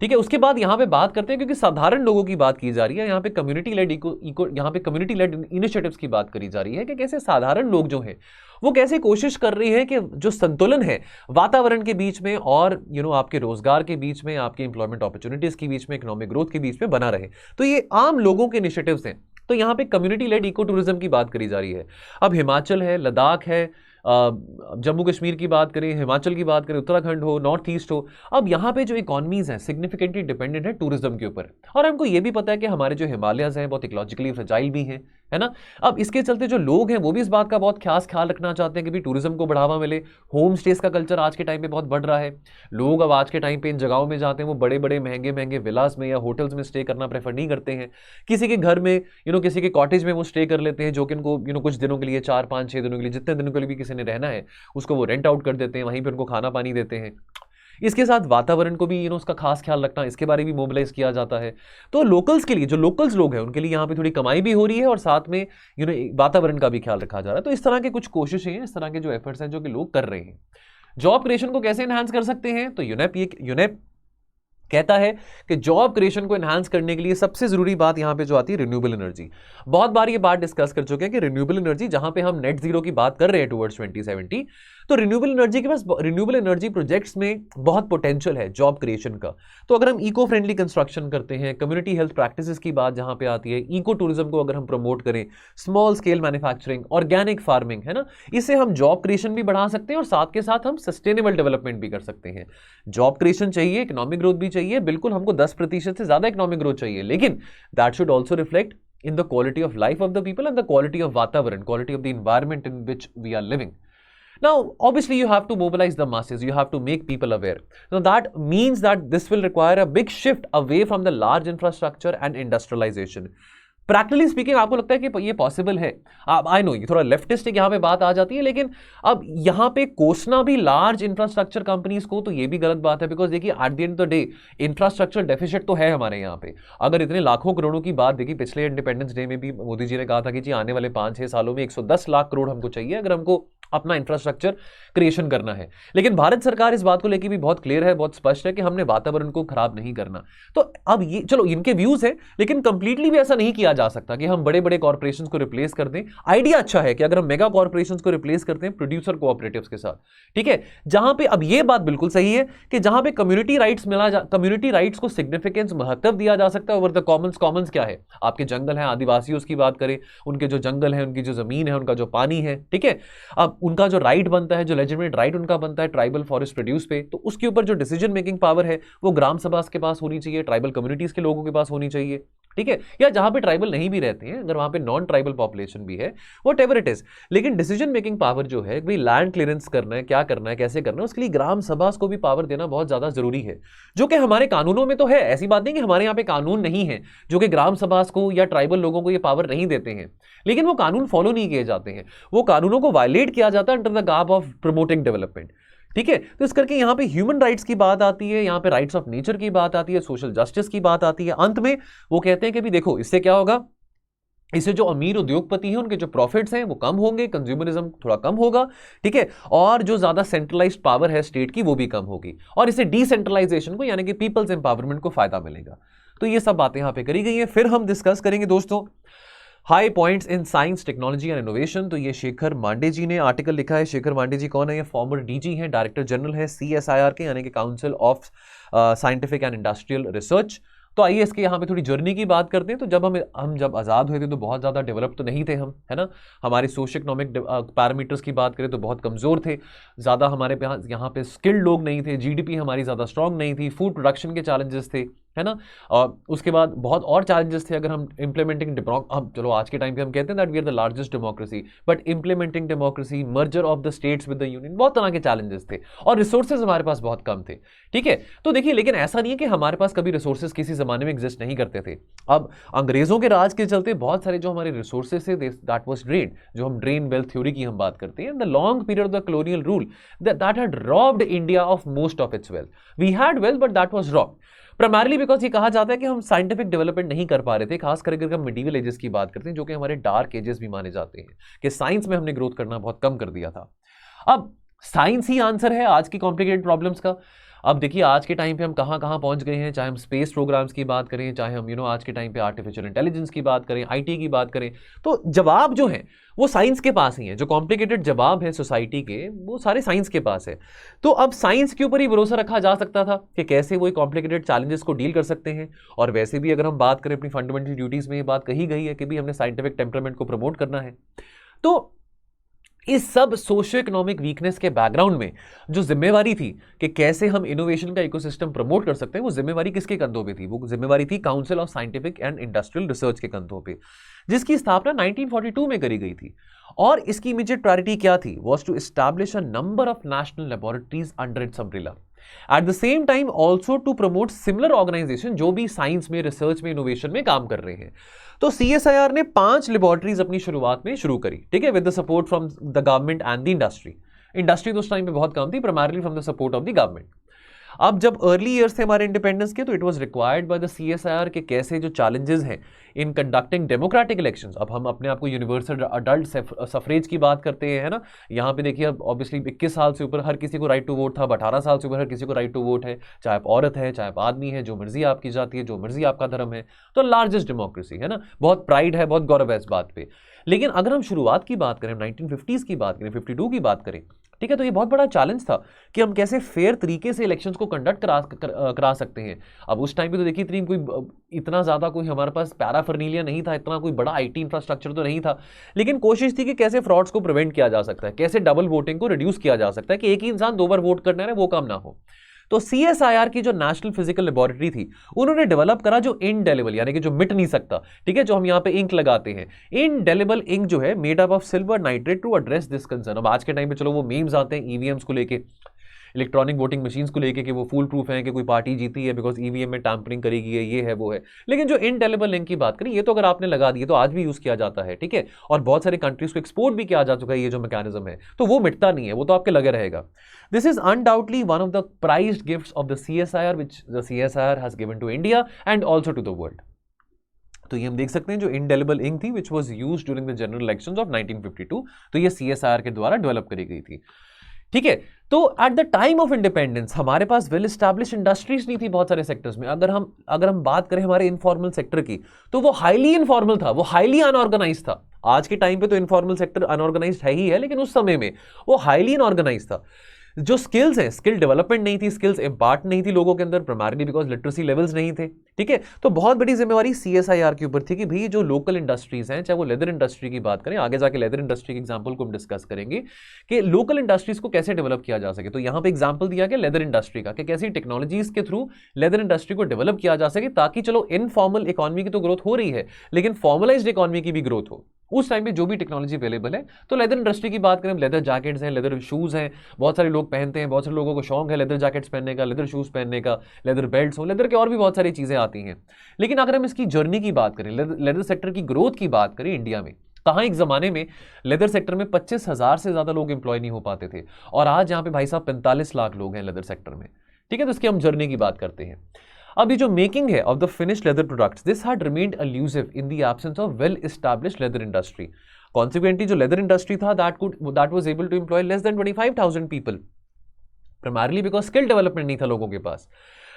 ठीक है, उसके बाद यहां पे बात करते हैं, क्योंकि साधारण लोगों की बात की जा रही है, यहां पे कम्युनिटी लेड यहां पे कम्युनिटी लेड इनिशिएटिव्स की बात करी जा रही है कि कैसे साधारण लोग जो हैं वो कैसे कोशिश कर रही है कि जो संतुलन है वातावरण के बीच में और आपके रोजगार के बीच में, आपके इंप्लॉयमेंट अपॉर्चुनिटीज के बीच में, इकोनॉमिक ग्रोथ के बीच में बना रहे। तो ये आम लोगों के इनिशिएटिव्स हैं। तो यहां पे कम्युनिटी लेड इको टूरिज्म की बात करी जा रही है। अब हिमाचल है, लद्दाख है, जम्मू कश्मीर की बात करें, हिमाचल की बात करें, उत्तराखंड हो, नॉर्थ ईस्ट हो, अब यहाँ पे जो इकोनॉमीज हैं सिग्निफिकेंटली डिपेंडेंट है टूरिज्म के ऊपर। और हमको ये भी पता है कि हमारे जो हिमालयस हैं बहुत इकोलॉजिकली फ्रेजाइल भी हैं, है ना। अब इसके चलते जो लोग हैं वो भी इस बात का बहुत खास ख्याल रखना चाहते हैं कि भी टूरिज्म को बढ़ावा मिले। होम स्टेज का कल्चर आज के टाइम पे बहुत बढ़ रहा है। लोग अब आज के टाइम पे इन जगहों में जाते हैं, वो बड़े बड़े महंगे महंगे विलास में या होटल्स में स्टे करना प्रेफर नहीं करते हैं। किसी के घर में किसी के कॉटेज में वो स्टे कर लेते हैं, जो कि उनको कुछ दिनों के लिए, 4, 5, 6 दिनों के लिए, जितने दिनों के लिए भी किसी ने रहना है उसको वो रेंट आउट कर देते हैं, वहीं पे उनको खाना पानी देते हैं। इसके साथ वातावरण को भी उसका खास ख्याल रखना, इसके बारे में मोबिलाइज किया जाता है। तो लोकल्स के लिए, जो लोकल्स लोग हैं उनके लिए यहाँ पे थोड़ी कमाई भी हो रही है और साथ में वातावरण का भी ख्याल रखा जा रहा है। तो इस तरह के कुछ कोशिशें हैं, इस तरह के जो एफर्ट्स हैं जो कि लोग कर रहे हैं। जॉब क्रिएशन को कैसे एनहांस कर सकते हैं, तो यूनेप कहता है कि जॉब क्रिएशन को एनहांस करने के लिए सबसे जरूरी बात यहां पे जो आती है रिन्यूएबल एनर्जी। बहुत बार ये बात डिस्कस कर चुके हैं कि रिन्यूएबल एनर्जी, जहां पे हम नेट जीरो की बात कर रहे हैं टुवर्ड्स 2070, तो रिन्यूएबल एनर्जी के पास, रिन्यूएबल एनर्जी प्रोजेक्ट्स में बहुत पोटेंशियल है जॉब क्रिएशन का। तो अगर हम इको फ्रेंडली कंस्ट्रक्शन करते हैं, कम्युनिटी हेल्थ प्रैक्टिसेस की बात जहां पे आती है, इको टूरिज्म को अगर हम प्रमोट करें, small scale manufacturing, organic farming, है ना, इससे हम जॉब क्रिएशन भी बढ़ा सकते हैं और साथ के साथ हम सस्टेनेबल डेवलपमेंट भी कर सकते हैं। जॉब क्रिएशन चाहिए, इकोनॉमिक ग्रोथ भी चाहिए, बिल्कुल हमको 10% से ज्यादा इकोनॉमिक ग्रोथ चाहिए, लेकिन that should also reflect in the quality of life of the people and the quality of Vatavaran, quality of the environment in which we are living. Now, obviously, you have to mobilize the masses, you have to make people aware. Now, that means that this will require a big shift away from the large infrastructure and industrialization. Practically speaking आपको लगता है कि ये possible है? I know ये थोड़ा लेफ्टिस्टिक यहाँ पे बात आ जाती है, लेकिन अब यहाँ पे कोसना भी लार्ज इंफ्रास्ट्रक्चर कंपनीज को, तो ये भी गलत बात है। बिकॉज देखिए, eight the end of the day infrastructure deficit तो है हमारे यहाँ पे। अगर इतने लाखों करोड़ों की बात देखिए, पिछले इंडिपेंडेंस डे में भी मोदी जी ने कहा था कि जी आने वाले 5-6 सालों में 110 लाख करोड़ हमको चाहिए अगर हमको अपना इंफ्रास्ट्रक्चर क्रिएशन करना है। लेकिन भारत सरकार इस बात को लेकर भी बहुत क्लियर है, बहुत स्पष्ट है कि हमने वातावरण को खराब नहीं करना। तो अब ये चलो इनके व्यूज है, लेकिन कंप्लीटली भी ऐसा नहीं किया जा सकता कि हम बड़े बड़े कॉर्पोरेशंस को रिप्लेस कर दें। आइडिया अच्छा है कि अगर हम मेगा कॉर्पोरेशंस को रिप्लेस करते हैं प्रोड्यूसर कोऑपरेटिव्स के साथ, ठीक है, जहां पे अब ये बात बिल्कुल सही है कि जहां पे कम्युनिटी राइट्स को सिग्निफिकेंस, महत्व दिया जा सकता है ओवर द कॉमन्स क्या है, आपके जंगल है, आदिवासियों की बात करें, उनके जो जंगल है, उनकी जो जमीन है, उनका जो पानी है, ठीक है, अब उनका जो राइट बनता है, जो लेजिटिमेट राइट उनका बनता है ट्राइबल फॉरेस्ट प्रोड्यूस पे, तो उसके ऊपर जो डिसीजन मेकिंग पावर है वो ग्राम सभा के पास होनी चाहिए, ट्राइबल कम्युनिटीज के लोगों के पास होनी चाहिए, ठीक है, या जहां पे ट्राइबल नहीं भी रहते हैं, अगर वहां पे नॉन ट्राइबल पॉपुलेशन भी है, व्हाटएवर इट इज, लेकिन डिसीजन मेकिंग पावर जो है, भाई लैंड क्लियरेंस करना है, क्या करना है, कैसे करना है, उसके लिए ग्राम सभा को भी पावर देना बहुत ज्यादा जरूरी है, जो कि हमारे कानूनों में तो है। ऐसी बात नहीं कि हमारे यहाँ पे कानून नहीं है जो कि ग्राम सभा को या ट्राइबल लोगों को ये पावर नहीं देते हैं, लेकिन वो कानून फॉलो नहीं किए जाते हैं, वो कानूनों को वायलेट किया जाता है under the garb of promoting development, ठीक है। तो इस करके यहां पे ह्यूमन राइट्स की बात आती है, यहां पे राइट्स ऑफ नेचर की बात आती है, सोशल जस्टिस की बात आती है। अंत में वो कहते हैं कि भी देखो इससे क्या होगा, इससे जो अमीर उद्योगपति हैं उनके जो प्रॉफिट्स हैं वो कम होंगे, कंज्यूमरिज्म थोड़ा कम होगा, ठीक है, और जो ज्यादा सेंट्रलाइज्ड पावर है स्टेट की वो भी कम होगी, और इससे डिसेंट्रलाइजेशन को यानी कि पीपल्स एम्पावरमेंट को फायदा मिलेगा। तो ये सब बातें यहाँ पे करी गई हैं। फिर हम डिस्कस करेंगे दोस्तों high points in science, technology and innovation. तो ये शेखर मांडे जी ने आर्टिकल लिखा है। शेखर मांडे जी कौन है? ये फॉर्मर डीजी हैं, डायरेक्टर जनरल है CSIR के, यानी कि council of scientific and industrial research. तो आइए इसके यहाँ पे थोड़ी जर्नी की बात करते हैं। तो हम जब आज़ाद हुए थे तो बहुत ज़्यादा डेवलप तो नहीं थे हम, है ना। हमारे सोशो इकोनॉमिक पैरामीटर्स की बात करें तो बहुत कमज़ोर थे, ज़्यादा हमारे यहाँ पे स्किल्ड लोग नहीं थे, GDP हमारी ज़्यादा स्ट्रॉन्ग नहीं थी, फूड प्रोडक्शन के चैलेंजेस थे, है ना। और उसके बाद बहुत और चैलेंजेस थे। अगर हम इम्प्लीमेंटिंग हम चलो आज के टाइम पे हम कहते हैं that we are the largest democracy, but implementing democracy, merger of the states with the union, बहुत तरह के चैलेंजेस थे और रिसोर्सेज हमारे पास बहुत कम थे, ठीक है। तो देखिए, लेकिन ऐसा नहीं है कि हमारे पास कभी रिसोर्सेज किसी जमाने में एग्जिस्ट नहीं करते थे। अब अंग्रेजों के राज के चलते बहुत सारे जो हमारे रिसोर्सेज थे दैट वाज ड्रेन, जो हम ड्रेन वेल्थ थ्योरी की हम बात करते हैं, the long period of the colonial rule that had robbed India of most of its wealth. We had wealth but that was robbed primarily because ये कहा जाता है कि हम साइंटिफिक डेवलपमेंट नहीं कर पा रहे थे, खास करके अगर हम मिडिवल एजेस की बात करते हैं, जो कि हमारे डार्क एजेस भी माने जाते हैं, कि साइंस में हमने ग्रोथ करना बहुत कम कर दिया था। अब साइंस ही आंसर है आज की कॉम्प्लिकेटेड प्रॉब्लम्स का। अब देखिए आज के टाइम पे हम कहाँ कहाँ पहुंच गए हैं, चाहे हम स्पेस प्रोग्राम्स की बात करें, चाहे हम आज के टाइम पे आर्टिफिशियल इंटेलिजेंस की बात करें, IT की बात करें, तो जवाब जो है वो साइंस के पास ही है। जो कॉम्प्लिकेटेड जवाब है सोसाइटी के, वो सारे साइंस के पास है। तो अब साइंस के ऊपर ही भरोसा रखा जा सकता था कि कैसे वो कॉम्प्लिकेटेड चैलेंजेस को डील कर सकते हैं। और वैसे भी अगर हम बात करें अपनी फंडामेंटल ड्यूटीज में, ये बात कही गई है कि भी हमने साइंटिफिक टेम्परामेंट को प्रमोट करना है। तो इस सब सोशियो इकोनॉमिक वीकनेस के बैकग्राउंड में जो जिम्मेवारी थी कि कैसे हम इनोवेशन का इकोसिस्टम प्रमोट कर सकते हैं, वो जिम्मेवारी किसके कंधों पे थी? वो जिम्मेवारी थी council of scientific and industrial research के कंधों पे, जिसकी स्थापना 1942 में करी गई थी। और इसकी इमीडिएट प्रायोरिटी क्या थी? Was to establish a number of national laboratories under its umbrella, at the same time also to promote similar organization जो भी साइंस में, रिसर्च में, इनोवेशन में काम कर रहे हैं। तो CSIR ने 5 लेबोरेटरीज अपनी शुरुआत में शुरू करी, ठीक है, with the support from the government and the industry. Industry तो उस टाइम पे बहुत कम थी, primarily from the support of the government. अब जब अर्ली ईयर्स थे हमारे इंडिपेंडेंस के, तो it was required by the CSIR के कैसे जो चैलेंजेस हैं इन कंडक्टिंग डेमोक्रेटिक इलेक्शंस। अब हम अपने आप को यूनिवर्सल अडल्ट सफरेज की बात करते हैं, है ना। यहाँ पे देखिए अब ऑब्वियसली 21 साल से ऊपर हर किसी को राइट टू वोट था, 18 साल से ऊपर हर किसी को राइट टू वोट है, चाहे आप औरत है, चाहे आप आदमी है, जो मर्जी आपकी जाति है, जो मर्जी आपका धर्म है। तो लार्जेस्ट डेमोक्रेसी, है ना, बहुत प्राइड है, बहुत गौरव है इस बात पे। लेकिन अगर हम शुरुआत की बात करें, 1950s की बात करें, 52 की बात करें, ठीक है, तो ये बहुत बड़ा चैलेंज था कि हम कैसे फेयर तरीके से इलेक्शंस को कंडक्ट करा सकते हैं। अब उस टाइम पे तो देखिए इतना ज़्यादा कोई हमारे पास पैराफर्नीलिया नहीं था, इतना कोई बड़ा IT इंफ्रास्ट्रक्चर तो नहीं था, लेकिन कोशिश थी कि कैसे फ्रॉड्स को प्रिवेंट किया जा सकता है, कैसे डबल वोटिंग को रिड्यूस किया जा सकता है, कि एक ही इंसान 2 बार वोट करना है वो काम ना हो। तो CSIR की जो नेशनल फिजिकल लेबोरेटरी थी, उन्होंने डेवलप करा जो इनडेलिबल, यानी कि जो मिट नहीं सकता, ठीक है, जो हम यहाँ पे इंक लगाते हैं, इनडेलिबल इंक जो है made up of silver nitrate to address this concern. अब आज के टाइम पे चलो वो मीम्स आते हैं EVMs को लेके, इलेक्ट्रॉनिक वोटिंग मशीन्स को लेके, कि वो फुल प्रूफ है कि कोई पार्टी जीती है बिकॉज EVM में टैंपरिंग करी गई है, ये है वो है। लेकिन जो इनडेलिबल लिंक की बात करें, ये तो अगर आपने लगा दी तो आज भी यूज किया जाता है, ठीक है, और बहुत सारे कंट्रीज को एक्सपोर्ट भी किया जा चुका है ये जो मैकेनिज्म है, तो वो मिटता नहीं है, वो तो आपके लगे रहेगा। This is undoubtedly one of the prized gifts of the CSIR which the CSIR has given to India and also to the world. तो ये हम देख सकते हैं जो इनडेलिबल इंक थी which was used during the general elections of 1952, तो ये CSIR के द्वारा डेवलप करी गई थी, ठीक है। तो at the time of independence हमारे पास वेल एस्टैब्लिश इंडस्ट्रीज नहीं थी बहुत सारे सेक्टर्स में। अगर हम बात करें हमारे इनफॉर्मल सेक्टर की, तो वो हाईली इनफॉर्मल था, वो हाईली अनऑर्गेनाइज था। आज के टाइम पे तो इनफॉर्मल सेक्टर अनऑर्गेनाइज्ड है ही है, लेकिन उस समय में वो हाईली अनऑर्गेनाइज था। जो स्किल्स है, स्किल डेवलपमेंट नहीं थी, स्किल्स इम्पार्ट नहीं थी लोगों के अंदर, प्राइमरली बिकॉज लिटरेसी लेवल्स नहीं थे, ठीक है। तो बहुत बड़ी जिम्मेवारी CSIR के ऊपर थी कि भाई जो लोकल इंडस्ट्रीज हैं, चाहे वो लेदर इंडस्ट्री की बात करें, आगे जाके लेदर इंडस्ट्री के एग्जांपल को हम डिस्कस करेंगे कि लोकल इंडस्ट्रीज को कैसे डेवलप किया जा सके। तो यहाँ पे एग्जांपल दिया गया लेदर इंडस्ट्री का, कि कैसी टेक्नोलॉजीज के थ्रू लेदर इंडस्ट्री को डेवलप किया जा सके, ताकि चलो इनफॉर्मल इकोनॉमी की तो ग्रोथ हो रही है, लेकिन फॉर्मलाइज्ड इकोनॉमी की भी ग्रोथ हो। उस टाइम पे जो भी टेक्नोलॉजी अवेलेबल है, तो लेदर इंडस्ट्री की बात करें, लेदर जैकेट्स हैं, लेदर शूज हैं, बहुत सारे लोग पहनते हैं, बहुत सारे लोगों को शौक है लेदर जैकेट्स पहनने का, लेदर शूज पहनने का, लेदर बेल्ट्स हो, लेदर के और भी बहुत सारी चीजें आती हैं। लेकिन अगर हम इसकी जर्नी की बात करें, लेदर सेक्टर की ग्रोथ की बात करें इंडिया में, कहाँ एक जमाने में लेदर सेक्टर में 25,000 से ज्यादा लोग एम्प्लॉय नहीं हो पाते थे, और आज यहाँ पे भाई साहब 45 लाख लोग हैं लेदर सेक्टर में, ठीक है। तो इसकी हम जर्नी की बात करते हैं। अब ये जो मेकिंग है of the finished leather products, this had remained elusive in the absence of well established leather industry. Consequently जो लेदर इंडस्ट्री था that was able to employ less than 25,000 people, primarily because skill development नहीं था लोगों के पास।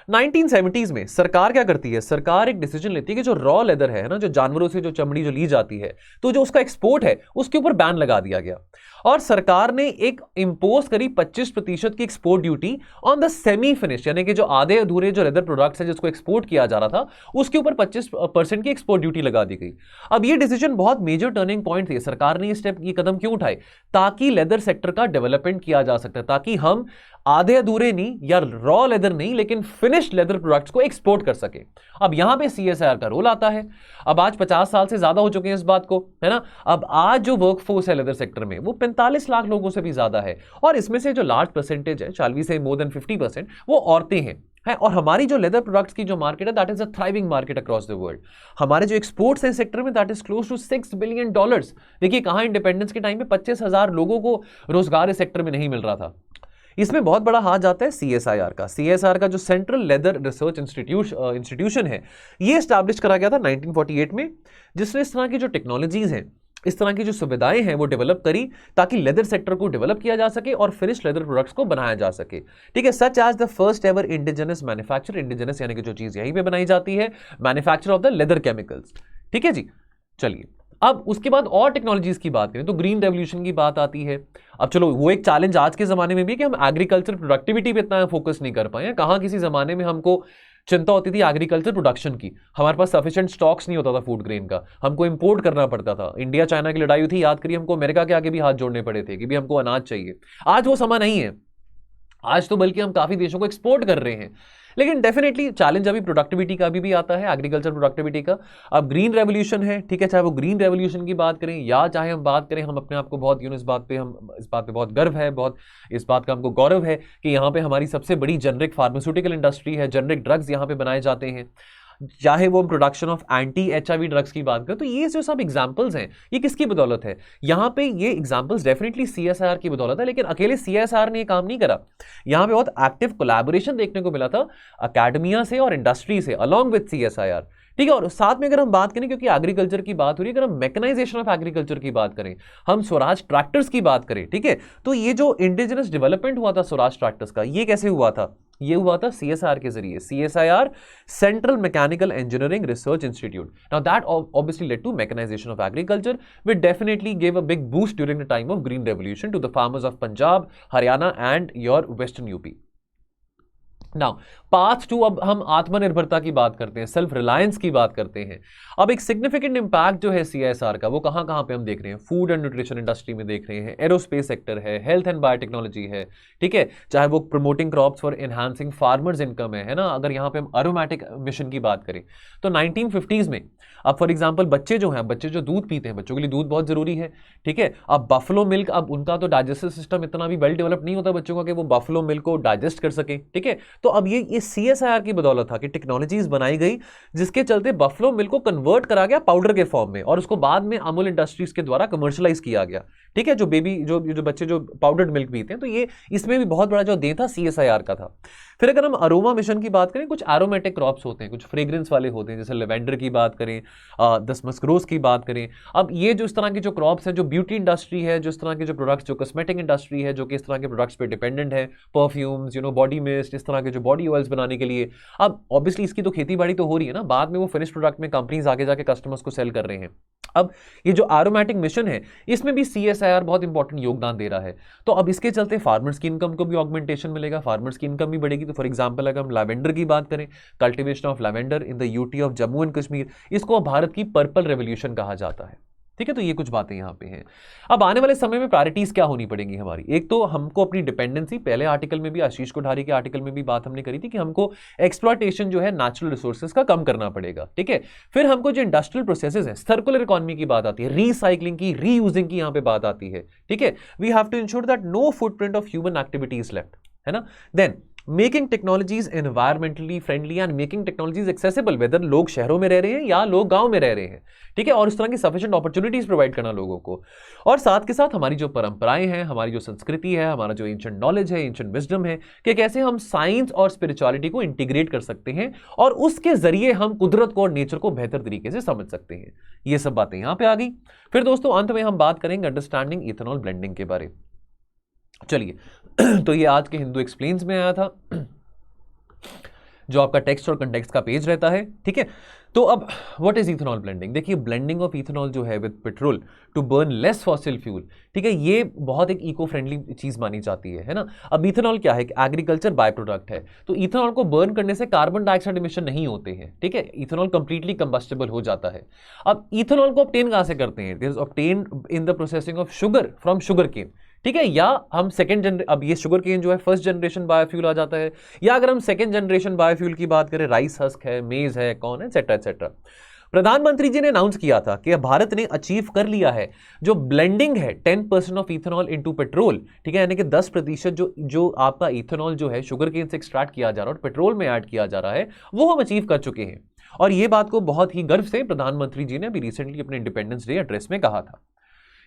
1970s में सरकार क्या करती है, सरकार एक डिसीजन लेती है कि जो रॉ लेदर है ना, जो जानवरों से जो चमड़ी जो ली जाती है, तो जो उसका एक्सपोर्ट है उसके ऊपर बैन लगा दिया गया और सरकार ने एक इंपोज करी 25% की export duty on the semi finish, यानी कि जो आधे अधूरे जो लेदर प्रोडक्ट्स है जिसको एक्सपोर्ट किया जा रहा था उसके ऊपर 25% की एक्सपोर्ट ड्यूटी लगा दी गई। अब ये डिसीजन बहुत मेजर टर्निंग पॉइंट थी। सरकार ने ये कदम क्यों उठाए, ताकि लेदर सेक्टर का डेवलपमेंट किया जा सकता है, ताकि हम आधे अधूरे नहीं या रॉ लेदर नहीं लेकिन फिनिश्ड लेदर प्रोडक्ट्स को एक्सपोर्ट कर सके। अब यहां पे सीएसआईआर का रोल आता है। अब आज 50 साल से ज्यादा हो चुके हैं इस बात को, है ना। अब आज जो वर्कफोर्स है लेदर सेक्टर में वो 45 लाख लोगों से भी ज्यादा है और इसमें से जो लार्ज परसेंटेज है, 40 से मोर देन 50%, वो औरतें हैं है। और हमारी जो लेदर प्रोडक्ट्स की जो मार्केट है that is a thriving market across the world. हमारे जो एक्सपोर्ट्स हैं सेक्टर में that is close to $6 billion. देखिए कहां इंडिपेंडेंस के टाइम पे 25,000 लोगों को रोजगार इस सेक्टर में नहीं मिल रहा था। इसमें बहुत बड़ा हाथ जाता है सीएसआईआर का। सीएसआईआर का जो सेंट्रल लेदर रिसर्च इंस्टीट्यूशन है ये एस्टैब्लिश करा गया था 1948 में, जिसने इस तरह की जो टेक्नोलॉजीज हैं, इस तरह की जो सुविधाएं हैं वो डेवलप करी ताकि लेदर सेक्टर को डेवलप किया जा सके और फिनिश लेदर प्रोडक्ट्स को बनाया जा सके। ठीक है, such as the first ever indigenous manufacture, indigenous यानी कि जो चीज यहीं पे बनाई जाती है, manufacture of the leather chemicals. ठीक है जी, चलिए अब उसके बाद और टेक्नोलॉजीज की बात करें तो ग्रीन रेवोल्यूशन की बात आती है। अब चलो वो एक चैलेंज आज के जमाने में भी कि हम एग्रीकल्चर प्रोडक्टिविटी पे इतना फोकस नहीं कर पाए। कहां किसी जमाने में हमको चिंता होती थी एग्रीकल्चर प्रोडक्शन की, हमारे पास सफिशिएंट स्टॉक्स नहीं होता था फूड ग्रेन का, हमको इंपोर्ट करना पड़ता था। इंडिया चाइना की लड़ाई हुई थी, याद करिए, हमको अमेरिका के आगे भी हाथ जोड़ने पड़े थे कि भी हमको अनाज चाहिए। आज वो समय नहीं है, आज तो बल्कि हम काफी देशों को एक्सपोर्ट कर रहे हैं। लेकिन डेफिनेटली चैलेंज अभी प्रोडक्टिविटी का भी आता है, एग्रीकल्चर प्रोडक्टिविटी का। अब ग्रीन रेवोल्यूशन है, ठीक है, चाहे वो ग्रीन रेवोल्यूशन की बात करें या चाहे हम बात करें, हम अपने आप को बहुत इस बात पे बहुत गर्व है, बहुत इस बात का हमको गौरव है कि यहाँ पे हमारी सबसे बड़ी जेनरिक फार्मास्यूटिकल इंडस्ट्री है, जेनरिक ड्रग्स यहाँ पे बनाए जाते हैं। चाहे वो production of anti HIV drugs की बात करें, तो ये जो सब एग्जांपल्स हैं ये किसकी बदौलत है? यहाँ पे ये एग्जांपल्स डेफिनेटली सीएसआईआर की बदौलत है, लेकिन अकेले सीएसआईआर ने ये काम नहीं करा। यहाँ पे बहुत एक्टिव कोलैबोरेशन देखने को मिला था अकेडमिया से और इंडस्ट्री से अलॉन्ग विद सीएसआईआर। ठीक है, और साथ में अगर हम बात करें, क्योंकि एग्रीकल्चर की बात हो रही है, अगर हम मैकेनाइजेशन ऑफ एग्रीकल्चर की बात करें, हम स्वराज ट्रैक्टर्स की बात करें, ठीक है, तो ये जो इंडिजिनस डेवलपमेंट हुआ था स्वराज ट्रैक्टर्स का, ये कैसे हुआ था? ये हुआ था सीएसआईआर के जरिए। CSIR, central mechanical engineering research institute. Now that obviously led to mechanization of agriculture, which definitely gave a big boost during the time of green revolution to the farmers of Punjab, Haryana and your western UP. Now path to, अब हम आत्मनिर्भरता की बात करते हैं, self reliance की बात करते हैं। अब एक सिग्निफिकेंट इंपैक्ट जो है सीएसआर का वो कहां कहां पे हम देख रहे हैं? फूड एंड न्यूट्रिशन इंडस्ट्री में देख रहे हैं, एरोस्पेस सेक्टर है, हेल्थ एंड बायोटेक्नोलॉजी है, ठीक है, चाहे वो promoting crops for enhancing farmers income है ना। अगर यहाँ पे हम एरोमेटिक मिशन की बात करें तो 1950s में, अब फॉर एग्जाम्पल बच्चे जो हैं, बच्चे जो दूध पीते हैं, बच्चों के लिए दूध बहुत जरूरी है, ठीक है। अब बफलो मिल्क, अब उनका तो डाइजेस्टिव सिस्टम इतना भी वेल डेवलप नहीं होता बच्चों का कि वो बफलो मिल्क को डाइजेस्ट कर सके, ठीक है। तो अब ये सीएसआईआर की बदौलत था कि टेक्नोलॉजीज बनाई गई जिसके चलते बफलो मिल्क को कन्वर्ट करा गया पाउडर के फॉर्म में और उसको बाद में अमूल इंडस्ट्रीज के द्वारा कमर्शियलाइज किया गया, ठीक है। जो बेबी जो बच्चे जो पाउडर्ड मिल्क पीते हैं, तो ये इसमें भी बहुत बड़ा जो देन था सीएसआईआर का था। फिर अगर हम अरोमा मिशन की बात करें, कुछ एरोमेटिक क्रॉप्स होते हैं, कुछ फ्रेग्रेंस वाले होते हैं, जैसे लेवेंडर की बात करें, दसमस रोज की बात करें। अब ये जो इस तरह के जो क्रॉप्स हैं, जो ब्यूटी इंडस्ट्री है, जो इस तरह के जो प्रोडक्ट्स, जो कॉस्मेटिक इंडस्ट्री है, जो कि इस तरह के प्रोडक्ट्स पे डिपेंडेंट है, परफ्यूम्स, बॉडी मिस्ट, इस तरह के जो बॉडी ऑयल्स बनाने के लिए, अब ऑब्वियसली इसकी तो खेती बाड़ी तो हो रही है ना, बाद में वो फिनिश प्रोडक्ट में कंपनीज आगे जाके कस्टमर्स को सेल कर रहे हैं। अब ये जो एरोमेटिक मिशन है इसमें भी सीएसआईआर बहुत इंपॉर्टेंट योगदान दे रहा है। तो अब इसके चलते फार्मर्स की इनकम को भी ऑगमेंटेशन मिलेगा, फार्मर्स की इनकम भी बढ़ेगी। तो फॉर एग्जांपल अगर हम लैवेंडर की बात करें, cultivation of lavender in the UT of Jammu and Kashmir, इसको भारत की पर्पल रेवोल्यूशन कहा जाता है, ठीक है। तो ये कुछ बातें यहां पे हैं। अब आने वाले समय में प्रायोरिटीज क्या होनी पड़ेंगी हमारी? एक तो हमको अपनी डिपेंडेंसी, पहले आर्टिकल में भी, आशीष कोठारी के आर्टिकल में भी बात हमने करी थी कि हमको एक्सप्लॉयटेशन जो है नेचुरल रिसोर्सेज का कम करना पड़ेगा, ठीक है। फिर हमको जो इंडस्ट्रियल प्रोसेसेस है, सर्कुलर इकोनॉमी की बात आती है, रीसाइक्लिंग की, रीयूजिंग की यहां पे बात आती है, ठीक है। We have to ensure that no footprint of human activities left, है ना। Then making technologies environmentally friendly and making technologies accessible, whether लोग शहरों में रह रहे हैं या लोग गांव में रह रहे हैं, ठीक है। और इस तरह की सफिशिएंट अपॉर्चुनिटीज प्रोवाइड करना लोगों को। और साथ के साथ हमारी जो परंपराएं हैं, हमारी जो संस्कृति है, हमारा जो एंशिएंट नॉलेज है, एंशिएंट विजडम है, कि कैसे हम साइंस और स्पिरिचुअलिटी को इंटीग्रेट कर सकते हैं और उसके जरिए हम कुदरत को और नेचर को बेहतर तरीके से समझ सकते हैं। ये सब बातें यहां पे आ गई। फिर दोस्तों अंत में हम बात करेंगे अंडरस्टैंडिंग इथेनॉल ब्लेंडिंग के बारे। चलिए तो ये आज के हिंदू एक्सप्लेन्स में आया था। जो आपका टेक्स्ट और कंटेक्स्ट का पेज रहता है, ठीक है। तो अब व्हाट इज इथेनॉल ब्लेंडिंग? देखिए ब्लेंडिंग ऑफ इथेनॉल जो है with petrol to burn less fossil fuel, ठीक है, ये बहुत एक इको फ्रेंडली चीज मानी जाती है ना। अब इथेनॉल क्या है? एग्रीकल्चर बाय प्रोडक्ट है, तो इथेनॉल को बर्न करने से कार्बन डाइऑक्साइड इमिशन नहीं होते हैं, ठीक है, इथेनॉल कंप्लीटली कंबस्टेबल हो जाता है। अब इथेनॉल को ऑब्टेन कहां से करते हैं? This is obtain in the processing of sugar from sugar cane, ठीक है, या हम अब ये शुगर केन जो है फर्स्ट जनरेशन बायोफ्यूल आ जाता है, या अगर हम सेकंड जनरेशन बायोफ्यूल की बात करें, राइस हस्क है, मेज है, कौन है, एटसेट्रा एटसेट्रा। प्रधानमंत्री जी ने अनाउंस किया था कि भारत ने अचीव कर लिया है जो ब्लेंडिंग है 10% ऑफ इथेनॉल इनटू पेट्रोल, ठीक है, यानी कि 10% जो आपका इथेनॉल जो है शुगर केन से एक्सट्रैक्ट किया जा रहा है और पेट्रोल में ऐड किया जा रहा है, वो हम अचीव कर चुके हैं। और ये बात को बहुत ही गर्व से प्रधानमंत्री जी ने अभी रिसेंटली अपने इंडिपेंडेंस डे एड्रेस में कहा था,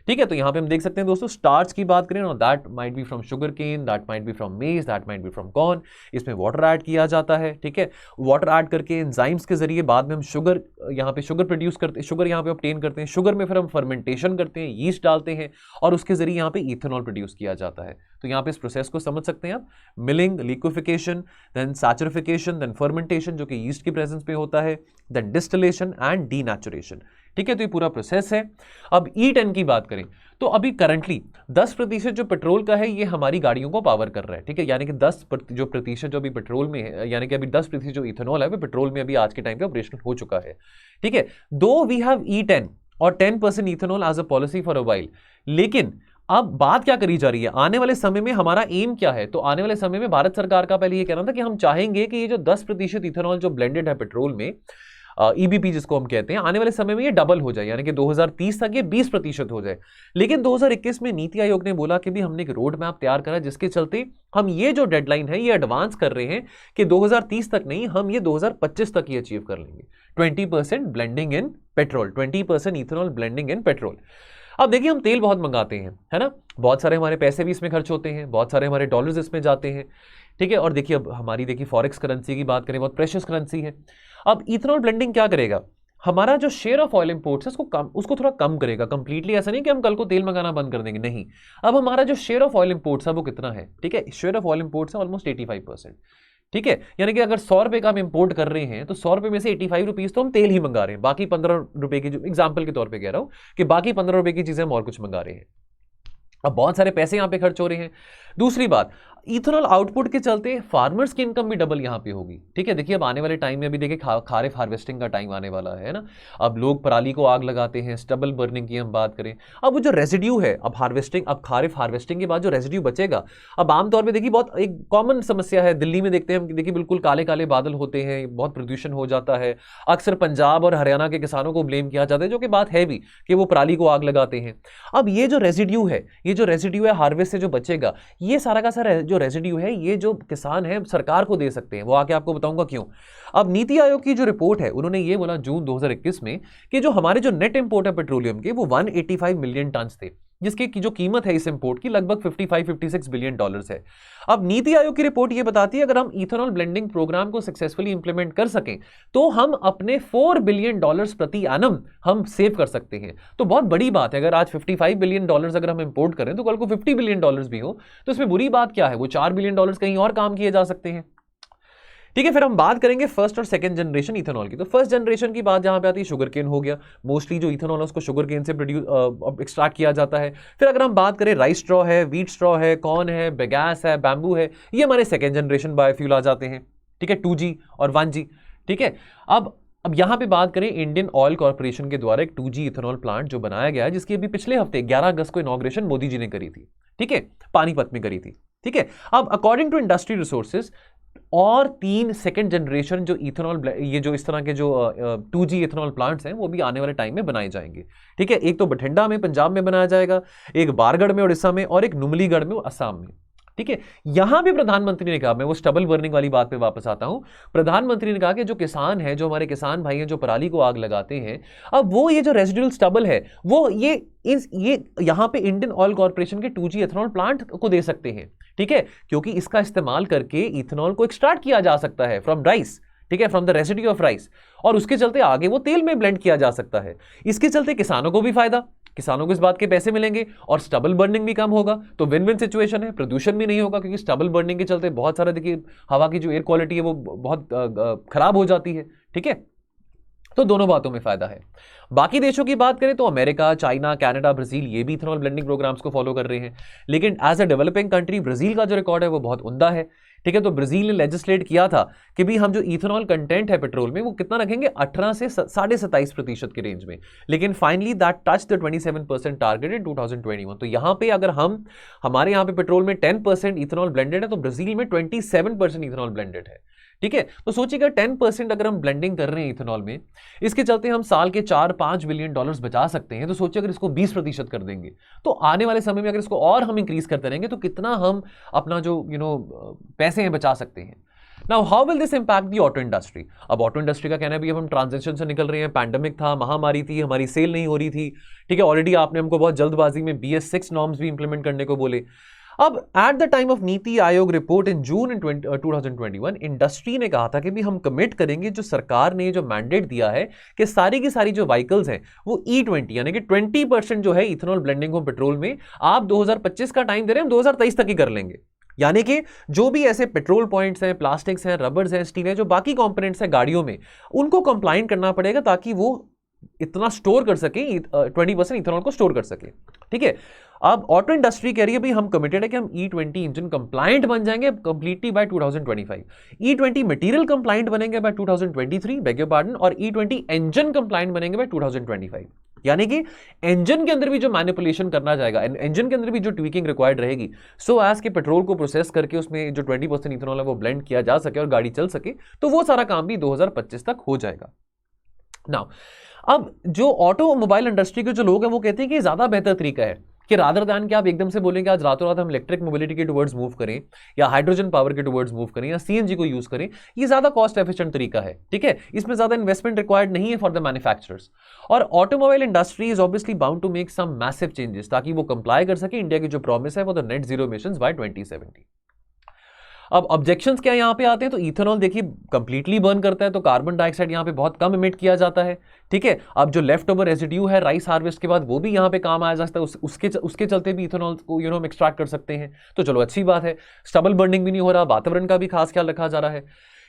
ठीक है। तो यहां पे हम देख सकते हैं दोस्तों, स्टार्च की बात करें ना, that might be from sugar cane, that might be from maize, that might be from corn. इसमें वाटर ऐड किया जाता है, ठीक है, वाटर ऐड करके एंजाइम्स के जरिए बाद में हम शुगर यहाँ पे शुगर प्रोड्यूस करते हैं, शुगर यहाँ पे ऑब्टेन करते हैं, शुगर में फिर हम फर्मेंटेशन करते हैं, यीस्ट डालते हैं और उसके जरिए यहाँ पे इथेनॉल प्रोड्यूस किया जाता है। तो यहाँ पे इस प्रोसेस को समझ सकते हैं आप, milling, liquefaction, then saccharification, then fermentation जो कि यीस्ट की प्रेजेंस में होता है, देन डिस्टिलेशन एंड डीनेचुरेशन, ठीक है। तो ये पूरा प्रोसेस है। अब E10 की बात करें तो अभी करंटली 10% जो पेट्रोल का है ये हमारी गाड़ियों को पावर कर रहा है, ठीक है, यानी कि 10% जो अभी पेट्रोल में है, यानी कि अभी 10% जो इथेनॉल है वो पेट्रोल में अभी आज के टाइम पे ऑपरेशनल हो चुका है, ठीक है। दो वी हैव E10 और 10% ethanol as a policy for a while, लेकिन अब बात क्या करी जा रही है, आने वाले समय में हमारा एम क्या है? तो आने वाले समय में भारत सरकार का पहले ये कहना था कि हम चाहेंगे कि ये जो 10% इथेनॉल जो ब्लेंडेड है पेट्रोल में, ईबीपी जिसको हम कहते हैं, आने वाले समय में ये डबल हो जाए, यानी कि 2030 तक ये 20% हो जाए। लेकिन 2021 में नीति आयोग ने बोला कि भी हमने एक रोड मैप तैयार करा, जिसके चलते हम ये जो डेडलाइन है ये एडवांस कर रहे हैं कि 2030 तक नहीं, हम ये 2025 तक ही अचीव कर लेंगे। 20% blending in petrol, 20% ethanol blending in petrol. अब देखिए हम तेल बहुत मंगाते हैं, है ना, बहुत सारे हमारे पैसे भी इसमें खर्च होते हैं, बहुत सारे हमारे डॉलर्स इसमें जाते हैं, ठीक है। और देखिए अब हमारी देखिए फॉरेक्स करेंसी की बात करें, बहुत प्रेशियस करेंसी है। अब इथेनॉल ब्लेंडिंग क्या करेगा? हमारा जो शेयर ऑफ ऑयल इंपोर्ट्स है उसको थोड़ा कम करेगा। कंप्लीटली ऐसा नहीं कि हम कल को तेल मंगाना बंद कर देंगे, नहीं। अब हमारा जो शेयर ऑफ ऑयल इंपोर्ट्स है वो कितना है, ठीक है, शेयर ऑफ ऑयल इंपोर्ट्स है ऑलमोस्ट 85%, ठीक है, यानी कि अगर 100 रुपए का हम इंपोर्ट कर रहे हैं तो 100 रुपए में से 85 रुपीज तो हम तेल ही मंगा रहे हैं, बाकी 15 रुपए की, जो एग्जाम्पल के तौर पर कह रहा हूं कि बाकी 15 रुपए की चीजें हम और कुछ मंगा रहे हैं। अब बहुत सारे पैसे यहां पे खर्च हो रहे हैं। दूसरी बात, इथेनॉल आउटपुट के चलते फार्मर्स की इनकम भी डबल यहां पे होगी, ठीक है। देखिए अब आने वाले टाइम में अभी देखिए खारिफ हार्वेस्टिंग का टाइम आने वाला है ना। अब लोग पराली को आग लगाते हैं, स्टबल बर्निंग की हम बात करें, अब वो जो रेजिड्यू है, अब खारिफ हार्वेस्टिंग के बाद जो रेजिड्यू बचेगा, अब आमतौर पर देखिए बहुत एक कॉमन समस्या है, दिल्ली में देखते हैं, देखिए बिल्कुल काले काले बादल होते हैं, बहुत प्रदूषण हो जाता है। अक्सर पंजाब और हरियाणा के किसानों को ब्लेम किया जाता है, जो कि बात है भी, कि वो पराली को आग लगाते हैं। अब ये जो रेजिड्यू है हार्वेस्ट से जो बचेगा, ये सारा का सारा जो रेजिड्यू है, ये जो किसान है सरकार को दे सकते हैं, वो आके आपको बताऊंगा क्यों। अब नीति आयोग की जो रिपोर्ट है, उन्होंने ये बोला जून 2021 में कि जो हमारे जो नेट इंपोर्ट है पेट्रोलियम के, वो 185 मिलियन टन थे, जिसकी की जो कीमत है इस इंपोर्ट की लगभग 55-56 बिलियन डॉलर्स है। अब नीति आयोग की रिपोर्ट ये बताती है अगर हम इथेनॉल ब्लेंडिंग प्रोग्राम को सक्सेसफुली इंप्लीमेंट कर सकें तो हम अपने $4 बिलियन प्रति एनम हम सेव कर सकते हैं। तो बहुत बड़ी बात है, अगर आज $55 बिलियन अगर हम इंपोर्ट करें तो कल को $50 बिलियन भी हो तो इसमें बुरी बात क्या है, वो $4 बिलियन कहीं और काम किए जा सकते हैं, ठीक है। फिर हम बात करेंगे फर्स्ट और सेकंड जनरेशन इथेनॉल की। तो फर्स्ट जनरेशन की बात जहां पे आती है, शुगर केन हो गया, मोस्टली जो इथेनॉल है उसको शुगर केन से प्रोड्यूस एक्सट्रैक्ट किया जाता है। फिर अगर हम बात करें, राइस स्ट्रॉ है, व्हीट स्ट्रॉ है, कॉर्न है, बेगैस है, बैम्बू है, ये हमारे सेकंड जनरेशन बायोफ्यूल आ जाते हैं, ठीक है, 2G और 1G, ठीक है। अब यहां पे बात करें, इंडियन ऑयल कॉर्पोरेशन के द्वारा एक 2G इथेनॉल प्लांट जो बनाया गया है, जिसकी अभी पिछले हफ्ते 11 अगस्त को इनॉग्रेशन मोदी जी ने करी थी, ठीक है, पानीपत में करी थी, ठीक है। अब अकॉर्डिंग टू इंडस्ट्री रिसोर्सेज और 3 सेकंड जनरेशन जो इथेनॉल, ये जो इस तरह के जो 2G इथेनॉल प्लांट्स हैं वो भी आने वाले टाइम में बनाए जाएंगे, ठीक है। एक तो बठिंडा में पंजाब में बनाया जाएगा, एक बारगढ़ में उड़ीसा में, और एक नुमलीगढ़ में असम में, ठीक है। यहां भी प्रधानमंत्री ने कहा, मैं वो स्टबल बर्निंग वाली बात पे वापस आता हूं, प्रधानमंत्री ने कहा कि जो किसान है, जो हमारे किसान भाई हैं जो पराली को आग लगाते हैं, अब वो ये जो रेजिडुअल स्टबल है वो ये यहां पे इंडियन ऑयल कॉर्पोरेशन के 2G इथेनॉल प्लांट को दे सकते हैं, ठीक है, क्योंकि इसका इस्तेमाल करके इथेनॉल को एक्सट्रैक्ट किया जा सकता है फ्रॉम राइस, ठीक है, from the residue of rice, और उसके चलते आगे वो तेल में ब्लेंड किया जा सकता है। इसके चलते किसानों को भी फायदा, किसानों को इस बात के पैसे मिलेंगे और स्टबल बर्निंग भी कम होगा, तो विन विन सिचुएशन है। प्रदूषण भी नहीं होगा क्योंकि स्टबल बर्निंग के चलते बहुत सारा देखिए हवा की जो एयर क्वालिटी है वो बहुत खराब हो जाती है, ठीक है। तो दोनों बातों में फायदा है। बाकी देशों की बात करें तो अमेरिका, चाइना, कनाडा, ब्राजील ये भी इथेनॉल ब्लेंडिंग प्रोग्राम्स को फॉलो कर रहे हैं, लेकिन as a developing country Brazil का जो रिकॉर्ड है वो बहुत उम्दा है, ठीक है। तो ब्राजील ने लेजिस्लेट किया था कि भी हम जो इथेनॉल कंटेंट है पेट्रोल में वो कितना रखेंगे, 18 से 27.5% के रेंज में, लेकिन finally that touch the 27% target in 2021। तो यहां पे अगर हमारे यहां पे पेट्रोल में 10% इथेनॉल ब्लेंडेड है तो ब्राजील में 27% इथेनॉल ब्लेंडेड है, ठीक है। तो सोचिएगा 10% अगर हम ब्लेंडिंग कर रहे हैं इथेनॉल में, इसके चलते हम साल के 4-5 बिलियन डॉलर्स बचा सकते हैं। तो सोचिए अगर इसको 20% कर देंगे तो आने वाले समय में अगर इसको और हम इंक्रीज करते रहेंगे तो कितना हम अपना जो पैसे हैं बचा सकते हैं। Now how will this impact the auto industry. अब ऑटो इंडस्ट्री का कहना है भी अब हम ट्रांजिशन से निकल रहे हैं, पैंडेमिक था, महामारी थी, हमारी सेल नहीं हो रही थी, ठीक है। ऑलरेडी आपने हमको बहुत जल्दबाजी में BS6 नॉर्म्स भी इंप्लीमेंट करने को बोले। अब at the time of NITI Aayog report in June in 2021 industry ने कहा था कि भी हम कमिट करेंगे, जो सरकार ने जो मैंडेट दिया है कि सारी की सारी जो व्हीकल्स हैं वो E20 यानी कि 20% जो है इथेनॉल ब्लेंडिंग हो पेट्रोल में, आप 2025 का टाइम दे रहे हैं, हम 2023 तक ही कर लेंगे। यानी कि जो भी ऐसे पेट्रोल पॉइंट्स हैं, प्लास्टिक्स हैं, रबर्स हैं, स्टील है, जो बाकी कंपोनेंट्स हैं गाड़ियों में, उनको कंप्लाइंट करना पड़ेगा ताकि वो इतना स्टोर कर सके, 20% इथेनॉल को स्टोर कर सके, ठीक है। अब ऑटो इंडस्ट्री कह रही है भाई हम कमिटेड है कि हम E20 इंजन कंप्लाइंट बन जाएंगे completely by 2025, E20 material compliant बनेंगे बाय 2023, बेग योर पार्डन, और E20 इंजन कंप्लाइंट बनेंगे बाय 2025। यानी कि इंजन के अंदर भी जो मैनिपुलेशन करना जाएगा, इंजन के अंदर भी जो ट्वीकिंग रिक्वायर्ड रहेगी, सो एज के पेट्रोल को प्रोसेस करके उसमें जो 20% इथेनॉल है वो ब्लेंड किया जा सके और गाड़ी चल सके, तो वो सारा काम भी 2025 तक हो जाएगा। नाउ अब जो ऑटोमोबाइल इंडस्ट्री के जो लोग हैं वो कहते हैं कि ज्यादा बेहतर तरीका है कि रादर दैन कि आप एकदम से बोलेंगे आज रातों रात हम इलेक्ट्रिक मोबिलिटी के टुवर्ड्स मूव करें या हाइड्रोजन पावर के टुवर्ड्स मूव करें या CNG को यूज करें, ये ज्यादा कॉस्ट एफिशिएंट तरीका है, ठीक है। इसमें ज्यादा इन्वेस्टमेंट रिक्वायर्ड नहीं है फॉर द मैन्युफैक्चरर्स, और automobile industry is obviously bound to make some massive changes ताकि वो कंप्लाई कर सके इंडिया की जो प्रॉमिस है वो the net zero emissions by 2070। अब ऑब्जेक्शंस क्या यहां पे आते हैं, तो इथेनॉल देखिए कंप्लीटली बर्न करता है तो कार्बन डाइऑक्साइड यहां पे बहुत कम इमिट किया जाता है, ठीक है। अब जो लेफ्ट ओवर रेजिड्यू है राइस हार्वेस्ट के बाद वो भी यहां पे काम आया जा सकता है, उसके चलते भी इथेनॉल को हम एक्सट्रैक्ट कर सकते हैं, तो चलो अच्छी बात है। स्टबल बर्निंग भी नहीं हो रहा, वातावरण का भी खास ख्याल रखा जा रहा है,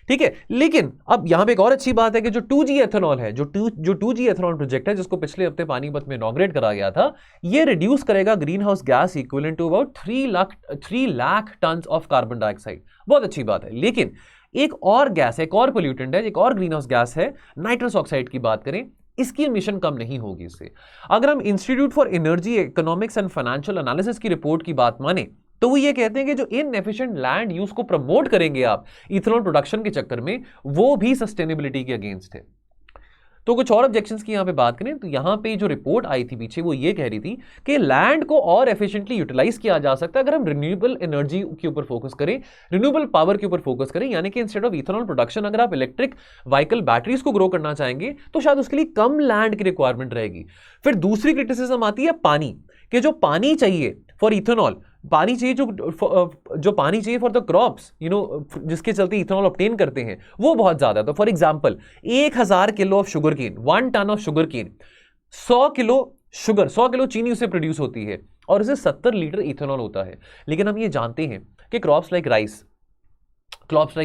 ठीक है। लेकिन अब यहां पे एक और अच्छी बात है कि जो 2G एथेनॉल है, जो 2G एथेनॉल प्रोजेक्ट है जिसको पिछले हफ्ते पानीपत में इनॉग्रेट करा गया था, ये रिड्यूस करेगा green house gas equivalent to about 3 lakh ton of carbon dioxide. बहुत अच्छी बात है। लेकिन एक और गैस है, एक और पोल्यूटेंट है, एक और ग्रीन हाउस गैस है, नाइट्रस ऑक्साइड की बात करें, इसकी एमिशन कम नहीं होगी इससे। अगर हम institute for energy economics and financial analysis की रिपोर्ट की बात माने तो वो ये कहते हैं कि जो इनएफिशिएंट लैंड यूज को प्रमोट करेंगे आप इथेनॉल प्रोडक्शन के चक्कर में, वो भी सस्टेनेबिलिटी के अगेंस्ट है। तो कुछ और ऑब्जेक्शंस की यहां पे बात करें तो यहां पे जो रिपोर्ट आई थी पीछे वो ये कह रही थी कि लैंड को और एफिशिएंटली यूटिलाइज किया जा सकता है अगर हम रिन्यूएबल एनर्जी के ऊपर फोकस करें, रिन्यूएबल पावर के ऊपर फोकस करें, यानी कि इंस्टेड ऑफ इथेनॉल प्रोडक्शन अगर आप इलेक्ट्रिक व्हीकल बैटरीज को ग्रो करना चाहेंगे तो शायद उसके लिए कम लैंड की रिक्वायरमेंट रहेगी। फिर दूसरी क्रिटिसिज्म आती है पानी, कि जो पानी चाहिए फॉर इथेनॉल, पानी चाहिए जो पानी चाहिए फॉर द क्रॉप्स जिसके चलते इथेनॉल ऑब्टेन करते हैं वो बहुत ज्यादा है। तो for example 1000 kilo of sugar cane, 1 ton of sugar cane, 100 kilo sugar, 100 kilo चीनी उससे प्रोड्यूस होती है और उसे 70 लीटर इथेनॉल होता है। लेकिन हम ये जानते हैं कि crops like rice, crops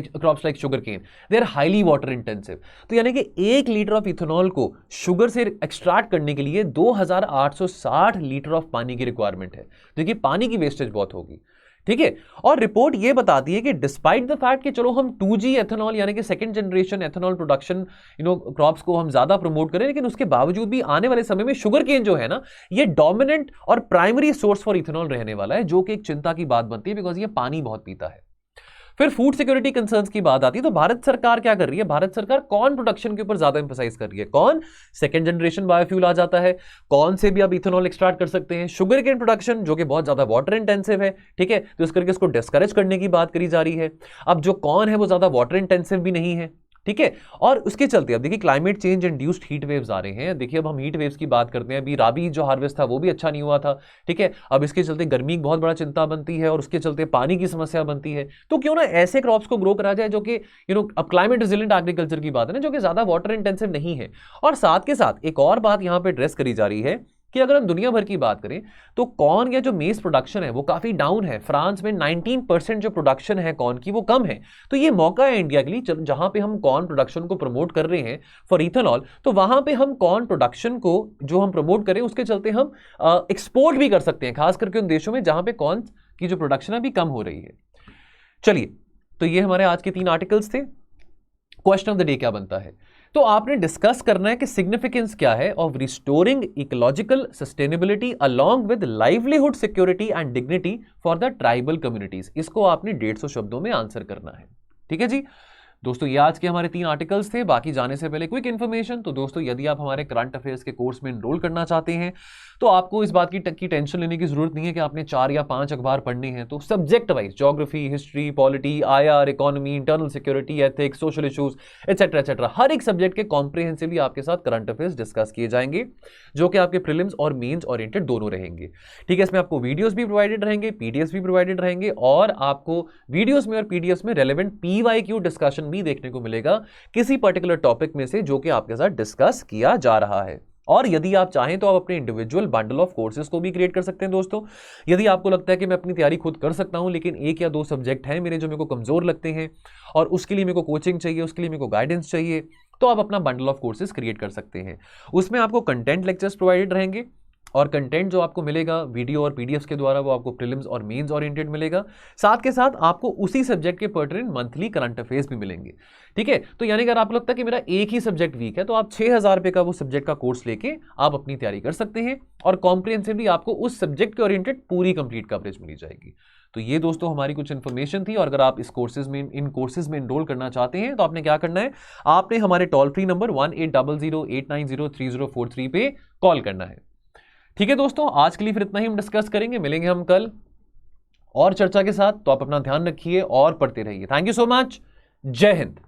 like sugar cane, they are highly water intensive. तो यानी कि 1 लीटर ऑफ इथेनॉल को शुगर से एक्सट्रैक्ट करने के लिए 2860 लीटर ऑफ पानी की रिक्वायरमेंट है। देखिए पानी की वेस्टेज बहुत होगी, ठीक है। और रिपोर्ट ये बताती है कि डिस्पाइट द फैक्ट कि चलो हम 2G एथेनॉल यानी कि second generation ethanol production crops को हम ज्यादा प्रमोट करें, लेकिन उसके बावजूद भी आने वाले समय में शुगर केन जो है ना, ये डोमिनेंट और प्राइमरी सोर्स फॉर इथेनॉल रहने वाला है, जो कि एक चिंता की बात बनती है बिकॉज ये पानी बहुत पीता है। फिर फूड सिक्योरिटी कंसर्न्स की बात आती है तो भारत सरकार क्या कर रही है, भारत सरकार कॉर्न प्रोडक्शन के ऊपर ज्यादा एम्फसाइज कर रही है। कॉर्न सेकंड जनरेशन बायोफ्यूल आ जाता है, कॉर्न से भी आप इथेनॉल एक्सट्रैक्ट कर सकते हैं। शुगर केन प्रोडक्शन जो कि बहुत ज्यादा वाटर इंटेंसिव है, ठीक है, तो इस करके इसको डिस्करेज करने की बात करी जा रही है। अब जो कॉर्न है वो ज्यादा वाटर इंटेंसिव भी नहीं है, ठीक है। और उसके चलते अब देखिए climate change induced heat waves आ रहे हैं। देखिए अब हम हीट वेव्स की बात करते हैं, अभी राबी जो हार्वेस्ट था वो भी अच्छा नहीं हुआ था, ठीक है। अब इसके चलते गर्मी की बहुत बड़ा चिंता बनती है और उसके चलते पानी की समस्या बनती है। तो क्यों ना ऐसे क्रॉप्स को ग्रो करा जाए जो कि अब क्लाइमेट रेजिलिएंट एग्रीकल्चर की बात है ना, जो कि ज्यादा वाटर इंटेंसिव नहीं है। और साथ के साथ एक और बात यहां पर एड्रेस करी जा रही है कि अगर हम दुनिया भर की बात करें तो कॉर्न या जो मेज प्रोडक्शन है वो काफी डाउन है। फ्रांस में 19% जो प्रोडक्शन है कॉर्न की वो कम है। तो ये मौका है इंडिया के लिए, जहां पे हम कॉर्न प्रोडक्शन को प्रमोट कर रहे हैं फॉर इथेनॉल, तो वहां पे हम कॉर्न प्रोडक्शन को जो हम प्रमोट करें उसके चलते हम एक्सपोर्ट भी कर सकते हैं, खास करके उन देशों में जहां पे कॉर्न की जो प्रोडक्शन है अभी कम हो रही है। चलिए, तो ये हमारे आज के 3 आर्टिकल्स थे। क्वेश्चन ऑफ द डे क्या बनता है, तो आपने डिस्कस करना है कि सिग्निफिकेंस क्या है of restoring ecological sustainability along with livelihood security and dignity for the tribal communities. इसको आपने 150 शब्दों में आंसर करना है। ठीक है जी दोस्तों, ये आज के हमारे 3 आर्टिकल्स थे। बाकी जाने से पहले क्विक इन्फॉर्मेशन, तो दोस्तों यदि आप हमारे करंट अफेयर्स के कोर्स में एनरोल करना चाहते हैं तो आपको इस बात की टेंशन लेने की जरूरत नहीं है कि आपने 4 या 5 अखबार पढ़ने हैं। तो subject wise geography, history, polity, IR, economy, internal security, ethics, social issues etcetera etcetera, हर एक सब्जेक्ट के कॉम्प्रिहेंसिवली आपके साथ करंट अफेयर्स डिस्कस किए जाएंगे, जो कि आपके प्रीलिम्स और मेंस ओरिएंटेड दोनों रहेंगे। ठीक है, इसमें आपको वीडियोस भी प्रोवाइडेड रहेंगे, पीडीएफ भी प्रोवाइडेड रहेंगे, और आपको वीडियोस में और पीडीएफ में रेलेवेंट पीवाईक्यू डिस्कशन भी देखने को मिलेगा किसी पर्टिकुलर टॉपिक में से जो कि आपके साथ डिस्कस किया जा रहा है। और यदि आप चाहें तो आप अपने इंडिविजुअल बंडल ऑफ कोर्सेज को भी क्रिएट कर सकते हैं। दोस्तों यदि आपको लगता है कि मैं अपनी तैयारी खुद कर सकता हूं, लेकिन 1 या 2 सब्जेक्ट हैं मेरे जो मेरे को कमजोर लगते हैं और उसके लिए मेरे को कोचिंग चाहिए, उसके लिए मेरे को गाइडेंस चाहिए, तो आप अपना बंडल ऑफ कोर्सेज क्रिएट कर सकते हैं। उसमें आपको कंटेंट लेक्चर्स प्रोवाइडेड रहेंगे, और कंटेंट जो आपको मिलेगा वीडियो और पीडीएफ के द्वारा वो आपको प्रीलिम्स और मेंस ओरिएंटेड मिलेगा। साथ के साथ आपको उसी सब्जेक्ट के पर्टिनेंट मंथली करंट अफेयर्स भी मिलेंगे। ठीक है, तो यानी अगर आपको लगता है कि मेरा एक ही सब्जेक्ट वीक है तो आप 6000 रुपए का वो सब्जेक्ट का कोर्स लेके आप अपनी तैयारी कर सकते हैं, और कॉम्प्रिहेंसिवली आपको उस सब्जेक्ट के ओरिएंटेड पूरी कंप्लीट कवरेज मिली जाएगी। तो ये दोस्तों हमारी कुछ इन्फॉर्मेशन थी, और अगर आप इन कोर्सेज में एनरोल करना चाहते हैं तो आपने क्या करना है, आपने हमारे टोल फ्री नंबर 1800890343 पे कॉल करना है। ठीक है दोस्तों, आज के लिए फिर इतना ही हम डिस्कस करेंगे, मिलेंगे हम कल और चर्चा के साथ। तो आप अपना ध्यान रखिए और पढ़ते रहिए। थैंक यू सो मच, जय हिंद।